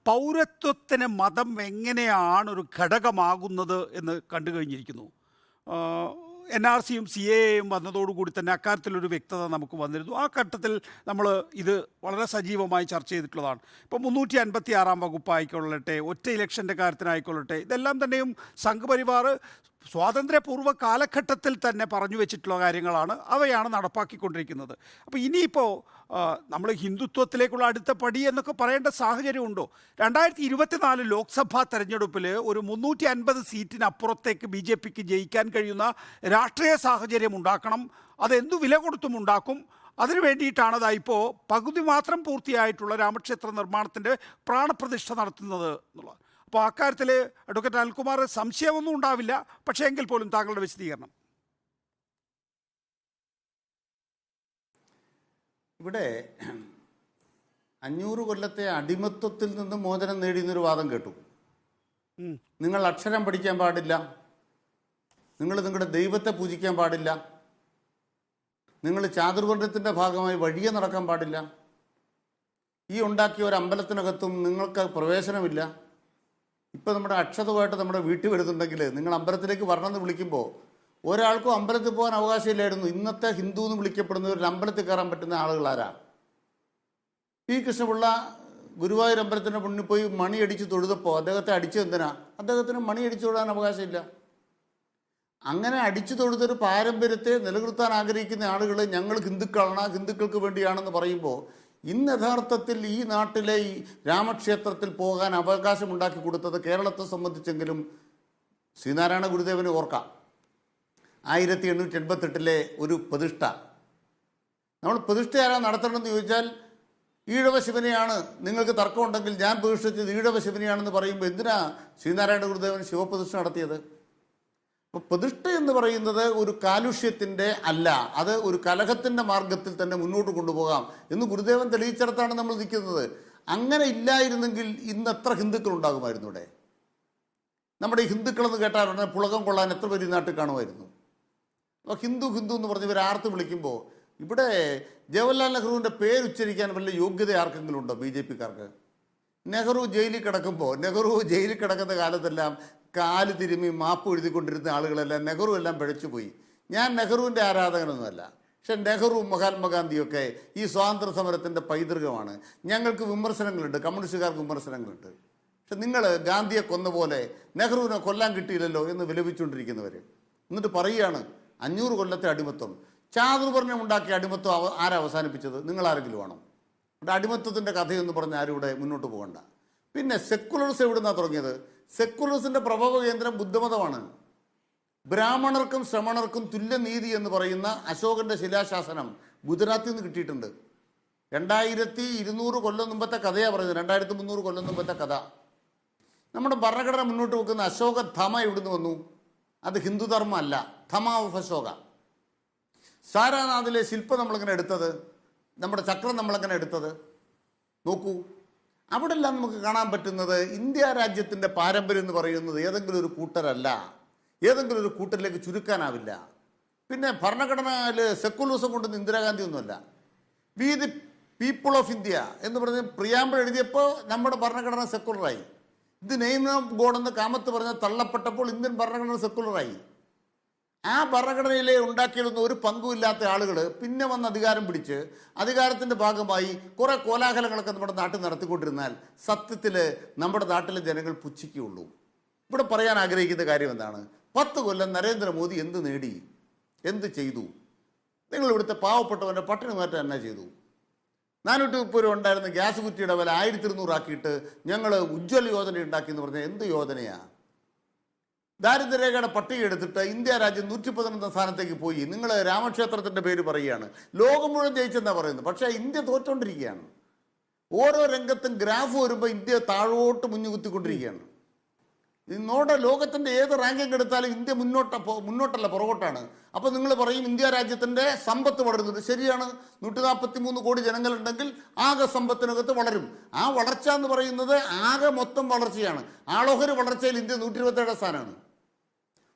പൗരത്വത്തിന് മതം എങ്ങനെയാണ് ഒരു ഘടകമാകുന്നത് എന്ന് കണ്ടു കഴിഞ്ഞിരിക്കുന്നു. NRCയും CAAയും വന്നതോടുകൂടി തന്നെ അക്കാര്യത്തിലൊരു വ്യക്തത നമുക്ക് വന്നിരുന്നു. ആ ഘട്ടത്തിൽ നമ്മൾ ഇത് വളരെ സജീവമായി ചർച്ച ചെയ്തിട്ടുള്ളതാണ്. ഇപ്പോൾ 356 വകുപ്പായിക്കൊള്ളട്ടെ, ഒറ്റ ഇലക്ഷൻ്റെ കാര്യത്തിനായിക്കൊള്ളട്ടെ, ഇതെല്ലാം തന്നെയും സംഘപരിവാർ സ്വാതന്ത്ര്യപൂർവ്വ കാലഘട്ടത്തിൽ തന്നെ പറഞ്ഞു വെച്ചിട്ടുള്ള കാര്യങ്ങളാണ്, അവയാണ് നടപ്പാക്കിക്കൊണ്ടിരിക്കുന്നത്. അപ്പോൾ ഇനിയിപ്പോൾ നമ്മൾ ഹിന്ദുത്വത്തിലേക്കുള്ള അടുത്ത പടി എന്നൊക്കെ പറയേണ്ട സാഹചര്യമുണ്ടോ? 2024 ലോക്സഭാ തെരഞ്ഞെടുപ്പിൽ ഒരു 350 സീറ്റിനപ്പുറത്തേക്ക് BJPക്ക് ജയിക്കാൻ കഴിയുന്ന രാഷ്ട്രീയ സാഹചര്യം ഉണ്ടാക്കണം. അതെന്തു വില കൊടുത്തും ഉണ്ടാക്കും. അതിനു വേണ്ടിയിട്ടാണ് ഇപ്പോൾ പകുതി മാത്രം പൂർത്തിയായിട്ടുള്ള രാമക്ഷേത്ര നിർമ്മാണത്തിൻ്റെ പ്രാണപ്രതിഷ്ഠ നടത്തുന്നത് എന്നുള്ളത്. അപ്പോൾ അക്കാര്യത്തിൽ അഡ്വക്കേറ്റ് അനിൽകുമാർ സംശയമൊന്നും ഉണ്ടാവില്ല, പക്ഷേ എങ്കിൽ പോലും താങ്കളുടെ വിശദീകരണം. ഇവിടെ 500 കൊല്ലത്തെ അടിമത്വത്തിൽ നിന്ന് മോചനം നേടിയെന്നൊരു വാദം കേട്ടു. നിങ്ങൾ അക്ഷരം പഠിക്കാൻ പാടില്ല, നിങ്ങൾ നിങ്ങളുടെ ദൈവത്തെ പൂജിക്കാൻ പാടില്ല, നിങ്ങൾ ചാതുർവർണ്ണത്തിൻ്റെ ഭാഗമായി വഴിയെ നടക്കാൻ പാടില്ല, ഈ ഉണ്ടാക്കിയ ഒരു അമ്പലത്തിനകത്തും നിങ്ങൾക്ക് പ്രവേശനമില്ല. ഇപ്പം നമ്മുടെ അക്ഷതമായിട്ട് നമ്മുടെ വീട്ടിൽ വരുന്നുണ്ടെങ്കിൽ നിങ്ങൾ അമ്പലത്തിലേക്ക് വരണമെന്ന് വിളിക്കുമ്പോൾ ഒരാൾക്കും അമ്പലത്തിൽ പോകാൻ അവകാശമില്ലായിരുന്നു. ഇന്നത്തെ ഹിന്ദു എന്ന് വിളിക്കപ്പെടുന്നവരിൽ അമ്പലത്തിൽ കയറാൻ പറ്റുന്ന ആളുകളാരാ? പി കൃഷ്ണപിള്ള ഗുരുവായൂർ അമ്പലത്തിൻ്റെ മുന്നിൽ പോയി മണിയടിച്ച് തൊഴുതപ്പോൾ അദ്ദേഹത്തെ അടിച്ചു എന്തിനാ? അദ്ദേഹത്തിന് മണിയടിച്ചു തൊഴാൻ അവകാശമില്ല. അങ്ങനെ അടിച്ചു തൊഴുതൊരു പാരമ്പര്യത്തെ നിലനിർത്താൻ ആഗ്രഹിക്കുന്ന ആളുകൾ ഞങ്ങൾ ഹിന്ദുക്കളാണ്, ഹിന്ദുക്കൾക്ക് വേണ്ടിയാണെന്ന് പറയുമ്പോൾ ഇന്ന് യഥാർത്ഥത്തിൽ ഈ നാട്ടിലെ ഈ രാമക്ഷേത്രത്തിൽ പോകാൻ അവകാശമുണ്ടാക്കി കൊടുത്തത് കേരളത്തെ സംബന്ധിച്ചെങ്കിലും ശ്രീനാരായണ ഗുരുദേവന് ഓർക്കാം. 1888 ഒരു പ്രതിഷ്ഠ. നമ്മൾ പ്രതിഷ്ഠ ആരാ നടത്തണമെന്ന് ചോദിച്ചാൽ ഈഴവ ശിവനെയാണ്. നിങ്ങൾക്ക് തർക്കമുണ്ടെങ്കിൽ ഞാൻ പ്രതിഷ്ഠിച്ചത് ഈഴവ ശിവനെയാണെന്ന് പറയുമ്പോൾ എന്തിനാ ശ്രീനാരായണ ഗുരുദേവൻ ശിവപ്രതിഷ്ഠ നടത്തിയത്? അപ്പോൾ പ്രതിഷ്ഠ എന്ന് പറയുന്നത് ഒരു കാലുഷ്യത്തിൻ്റെ അല്ല, അത് ഒരു കലഹത്തിൻ്റെ മാർഗത്തിൽ തന്നെ മുന്നോട്ട് കൊണ്ടുപോകാം എന്ന് ഗുരുദേവൻ തെളിയിച്ചിടത്താണ് നമ്മൾ നിൽക്കുന്നത്. അങ്ങനെ ഇല്ലായിരുന്നെങ്കിൽ ഇന്ന് എത്ര ഹിന്ദുക്കൾ ഉണ്ടാകുമായിരുന്നു ഇവിടെ? നമ്മുടെ ഈ ഹിന്ദുക്കളെന്ന് കേട്ടാൽ ഉടനെ പുളകം കൊള്ളാൻ എത്ര പേര് നാട്ടിൽ കാണുമായിരുന്നു? അപ്പോൾ ഹിന്ദു ഹിന്ദു എന്ന് പറഞ്ഞ് ഇവർ ആർത്ത് വിളിക്കുമ്പോൾ ഇവിടെ ജവഹർലാൽ നെഹ്റുവിൻ്റെ പേരുച്ചരിക്കാൻ വല്ല യോഗ്യത ആർക്കെങ്കിലും ഉണ്ടോ BJPക്കാർക്ക്? നെഹ്റു ജയിലിൽ കിടക്കുമ്പോൾ, നെഹ്റു ജയിലിൽ കിടക്കുന്ന കാലത്തെല്ലാം കാല് തിരുമ്മി മാപ്പ് എഴുതിക്കൊണ്ടിരുന്ന ആളുകളെല്ലാം നെഹ്റു എല്ലാം പിഴച്ചുപോയി. ഞാൻ നെഹ്റുവിൻ്റെ ആരാധകനൊന്നുമല്ല, പക്ഷെ നെഹ്റു മഹാത്മാഗാന്ധിയൊക്കെ ഈ സ്വാതന്ത്ര്യ സമരത്തിൻ്റെ പൈതൃകമാണ്. ഞങ്ങൾക്ക് വിമർശനങ്ങളുണ്ട്, കമ്മ്യൂണിസ്റ്റുകാർക്ക് വിമർശനങ്ങളുണ്ട്. പക്ഷെ നിങ്ങൾ ഗാന്ധിയെ കൊന്ന പോലെ നെഹ്റുവിനെ കൊല്ലാൻ കിട്ടിയില്ലല്ലോ എന്ന് വിലപിച്ചുകൊണ്ടിരിക്കുന്നവർ എന്നിട്ട് പറയുകയാണ് 500 കൊല്ലത്തെ അടിമത്വം. ചാതുർവർണ്ണം ഉണ്ടാക്കിയ അടിമത്വം ആരാ അവസാനിപ്പിച്ചത്? നിങ്ങളാരെങ്കിലും ആണോ? ഇവിടെ അടിമത്വത്തിൻ്റെ കഥയെന്ന് പറഞ്ഞ് ആരും ഇവിടെ മുന്നോട്ട് പോകണ്ട. പിന്നെ സെക്കുലറിസം എവിടുന്നാണ് തുടങ്ങിയത്? സെക്കുലറിസത്തിൻ്റെ പ്രഭവ കേന്ദ്രം ബുദ്ധമതമാണ്. ബ്രാഹ്മണർക്കും ശ്രമണർക്കും തുല്യനീതി എന്ന് പറയുന്ന അശോകൻ്റെ ശിലാശാസനം ഗുജറാത്തിൽ നിന്ന് കിട്ടിയിട്ടുണ്ട്. 2200 കൊല്ലം മുമ്പത്തെ കഥയാണ് പറയുന്നത്, 2300 കൊല്ലം മുമ്പത്തെ കഥ. നമ്മുടെ ഭരണഘടന മുന്നോട്ട് വെക്കുന്ന അശോക ധമ എവിടുന്ന് വന്നു? അത് ഹിന്ദുധർമ്മ അല്ല, ധമ ഓഫ് അശോക. സാരാനാഥിലെ ശില്പം നമ്മളെങ്ങനെ എടുത്തത്? നമ്മുടെ ചക്രം നമ്മളെങ്ങനെ എടുത്തത്? നോക്കൂ, അവിടെ എല്ലാം നമുക്ക് കാണാൻ പറ്റുന്നത് ഇന്ത്യ രാജ്യത്തിൻ്റെ പാരമ്പര്യം എന്ന് പറയുന്നത് ഏതെങ്കിലും ഒരു കൂട്ടരല്ല, ഏതെങ്കിലും ഒരു കൂട്ടരിലേക്ക് ചുരുക്കാനാവില്ല. പിന്നെ ഭരണഘടനയിൽ സെക്കുലറിസം കൊണ്ടൊന്നും ഇന്ദിരാഗാന്ധി ഒന്നുമല്ല. V the people of India എന്ന് പറഞ്ഞ് പ്രിയാമ്പിൾ എഴുതിയപ്പോൾ നമ്മുടെ ഭരണഘടന സെക്കുലറായി. ഇത് നെയിം ഓഫ് ഗോഡ് എന്ന് കാമത്ത് പറഞ്ഞ് തള്ളപ്പെട്ടപ്പോൾ ഇന്ത്യൻ ഭരണഘടന സെക്കുലറായി. ആ ഭരണഘടനയിലെ ഉണ്ടാക്കിയിരുന്ന ഒരു പങ്കുമില്ലാത്ത ആളുകൾ പിന്നെ വന്ന് അധികാരം പിടിച്ച് അധികാരത്തിൻ്റെ ഭാഗമായി കുറേ കോലാഹലങ്ങളൊക്കെ നമ്മുടെ നാട്ടിൽ നടത്തിക്കൊണ്ടിരുന്നാൽ സത്യത്തിൽ നമ്മുടെ നാട്ടിലെ ജനങ്ങൾ പുച്ഛിക്കുകയുള്ളൂ. ഇവിടെ പറയാൻ ആഗ്രഹിക്കുന്ന കാര്യം എന്താണ്? 10 കൊല്ലം നരേന്ദ്രമോദി എന്ത് നേടി, എന്ത് ചെയ്തു? നിങ്ങൾ ഇവിടുത്തെ പാവപ്പെട്ടവൻ്റെ പട്ടിണി മാറ്റാൻ എന്നാ ചെയ്തു? 430 രൂപ ഉണ്ടായിരുന്ന ഗ്യാസ് കുറ്റിയുടെ വില 1200 ആക്കിയിട്ട് ഞങ്ങൾ ഉജ്ജ്വല യോജന ഉണ്ടാക്കി എന്ന് പറഞ്ഞാൽ എന്ത് യോജനയാണ്? ദാരിദ്ര്യരേഖയുടെ പട്ടിക എടുത്തിട്ട് ഇന്ത്യ രാജ്യം 111 സ്ഥാനത്തേക്ക് പോയി. നിങ്ങൾ രാമക്ഷേത്രത്തിൻ്റെ പേര് പറയുകയാണ്, ലോകം മുഴുവൻ ജയിച്ചെന്നാണ് പറയുന്നത്. പക്ഷേ ഇന്ത്യ തോറ്റുകൊണ്ടിരിക്കുകയാണ്. ഓരോ രംഗത്തും ഗ്രാഫ് വരുമ്പോൾ ഇന്ത്യ താഴോട്ട് മുന്നുകുത്തിക്കൊണ്ടിരിക്കുകയാണ്. ഇന്നോടെ ലോകത്തിൻ്റെ ഏത് റാങ്കിങ് എടുത്താലും ഇന്ത്യ മുന്നോട്ടല്ല പുറകോട്ടാണ്. അപ്പോൾ നിങ്ങൾ പറയും ഇന്ത്യ രാജ്യത്തിൻ്റെ സമ്പത്ത് വളരുന്നത്. ശരിയാണ്, 143 കോടി ജനങ്ങളുണ്ടെങ്കിൽ ആകെ സമ്പത്തിനകത്ത് വളരും. ആ വളർച്ച എന്ന് പറയുന്നത് ആകെ മൊത്തം വളർച്ചയാണ്. ആളോഹരി വളർച്ചയിൽ ഇന്ത്യ 127 സ്ഥാനമാണ്.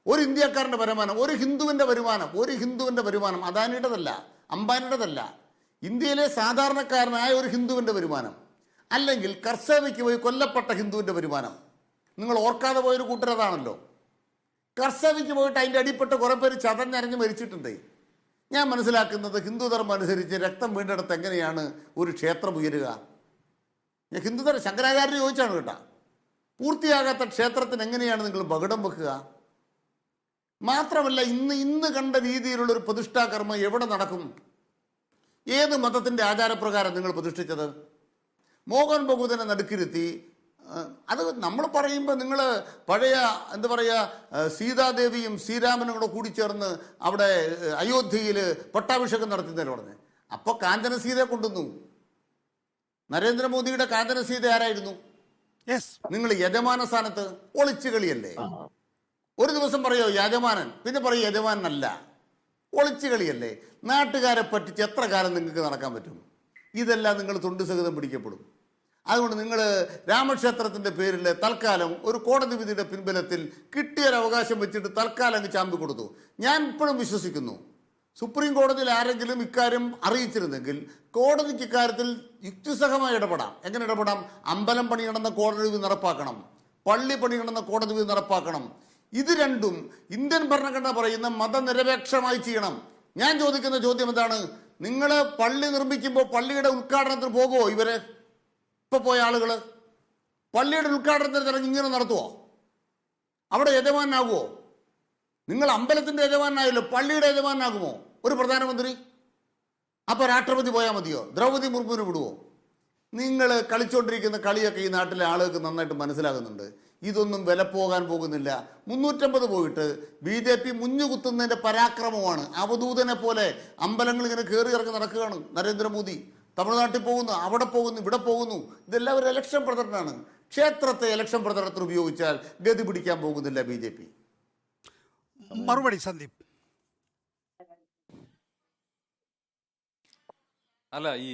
ഒരു ഇന്ത്യക്കാരൻ്റെ വരുമാനം, ഒരു ഹിന്ദുവിൻ്റെ വരുമാനം അദാനിയുടേതല്ല, അംബാനിയുടേതല്ല, ഇന്ത്യയിലെ സാധാരണക്കാരനായ ഒരു ഹിന്ദുവിൻ്റെ വരുമാനം, അല്ലെങ്കിൽ കർഷകയ്ക്ക് പോയി കൊല്ലപ്പെട്ട ഹിന്ദുവിൻ്റെ വരുമാനം. നിങ്ങൾ ഓർക്കാതെ പോയൊരു കൂട്ടരതാണല്ലോ. കർഷകയ്ക്ക് പോയിട്ട് അതിൻ്റെ അടിപ്പെട്ട് കുറേ പേര് ചതഞ്ഞരഞ്ഞ് മരിച്ചിട്ടുണ്ട്. ഞാൻ മനസ്സിലാക്കുന്നത് ഹിന്ദുധർമ്മം അനുസരിച്ച് രക്തം വീണ്ടെടുത്ത് എങ്ങനെയാണ് ഒരു ക്ഷേത്രം ഉയരുക? ഞാൻ ഹിന്ദുധർമ്മ ശങ്കരാചാര്യ ചോദിച്ചാണ് കേട്ടോ, പൂർത്തിയാകാത്ത ക്ഷേത്രത്തിന് എങ്ങനെയാണ് നിങ്ങൾ ബഗടം വെക്കുക? മാത്രമല്ല ഇന്ന് കണ്ട രീതിയിലുള്ള ഒരു പ്രതിഷ്ഠാകർമ്മം എവിടെ നടക്കും? ഏത് മതത്തിൻ്റെ ആചാരപ്രകാരം നിങ്ങൾ പ്രതിഷ്ഠിച്ചത്? മോഹൻ ബഗുതനെ നടുക്കിരുത്തി. അത് നമ്മൾ പറയുമ്പോൾ നിങ്ങൾ പഴയ എന്താ പറയുക, സീതാദേവിയും ശ്രീരാമനും കൂടെ കൂടിച്ചേർന്ന് അവിടെ അയോധ്യയിൽ പട്ടാഭിഷേകം നടത്തുന്നതിന് പറഞ്ഞത്. അപ്പോൾ കാഞ്ചന സീതയെ കൊണ്ടുവന്നു. നരേന്ദ്രമോദിയുടെ കാഞ്ചന സീത ആരായിരുന്നു? നിങ്ങൾ യജമാന സ്ഥാനത്ത്. ഒളിച്ചു കളിയല്ലേ? ഒരു ദിവസം പറയോ യജമാനൻ, പിന്നെ പറയും യജമാനല്ല. ഒളിച്ചു കളിയല്ലേ? നാട്ടുകാരെ പറ്റിച്ച് എത്ര കാലം നിങ്ങൾക്ക് നടക്കാൻ പറ്റും? ഇതെല്ലാം നിങ്ങൾ തൊണ്ടു സഹിതം പിടിക്കപ്പെടും. അതുകൊണ്ട് നിങ്ങൾ രാമക്ഷേത്രത്തിൻ്റെ പേരിൽ തൽക്കാലം ഒരു കോടതി വിധിയുടെ പിൻബലത്തിൽ കിട്ടിയൊരവകാശം വെച്ചിട്ട് തൽക്കാലം അങ്ങ് ചാമ്പി കൊടുത്തു. ഞാൻ ഇപ്പോഴും വിശ്വസിക്കുന്നു, സുപ്രീം കോടതിയിൽ ആരെങ്കിലും ഇക്കാര്യം അറിയിച്ചിരുന്നെങ്കിൽ കോടതിക്ക് ഇക്കാര്യത്തിൽ യുക്തിസഹമായി ഇടപെടാം. എങ്ങനെ ഇടപെടാം? അമ്പലം പണിയണമെന്ന കോടതി വിധി നടപ്പാക്കണം, പള്ളി പണിയണമെന്ന കോടതി വിധി നടപ്പാക്കണം. ഇത് രണ്ടും ഇന്ത്യൻ ഭരണഘടന പറയുന്ന മതനിരപേക്ഷമായി ചെയ്യണം. ഞാൻ ചോദിക്കുന്ന ചോദ്യം എന്താണ്? നിങ്ങൾ പള്ളി നിർമ്മിക്കുമ്പോൾ പള്ളിയുടെ ഉദ്ഘാടനത്തിന് പോകുമോ? ഇവര് ഇപ്പൊ പോയ ആളുകൾ പള്ളിയുടെ ഉദ്ഘാടനത്തിന് ചടങ്ങ് ഇങ്ങനെ നടത്തുമോ? അവിടെ യജമാനാകുമോ? നിങ്ങൾ അമ്പലത്തിന്റെ യജമാനായല്ലോ, പള്ളിയുടെ യജമാനാകുമോ ഒരു പ്രധാനമന്ത്രി? അപ്പൊ രാഷ്ട്രപതി പോയാൽ മതിയോ? ദ്രൗപദി മുർമുവിന് വിടുവോ? നിങ്ങൾ കളിച്ചുകൊണ്ടിരിക്കുന്ന കളിയൊക്കെ ഈ നാട്ടിലെ ആളുകൾക്ക് നന്നായിട്ട് മനസ്സിലാകുന്നുണ്ട്. ഇതൊന്നും വില പോകാൻ പോകുന്നില്ല. 350 പോയിട്ട് BJP മുഞ്ഞുകുത്തുന്നതിന്റെ പരാക്രമമാണ്. അവധൂതനെ പോലെ അമ്പലങ്ങൾ ഇങ്ങനെ കയറി ഇറങ്ങി നടക്കുകയാണ് നരേന്ദ്രമോദി. തമിഴ്നാട്ടിൽ പോകുന്നു, അവിടെ പോകുന്നു, ഇവിടെ പോകുന്നു. ഇതെല്ലാം ഒരു ഇലക്ഷൻ പ്രചരണമാണ്. ക്ഷേത്രത്തെ ഇലക്ഷൻ പ്രചരണത്തിന് ഉപയോഗിച്ചാൽ ഗതി പിടിക്കാൻ പോകുന്നില്ല BJP. മറുപടി സന്ദീപ്. അല്ല, ഈ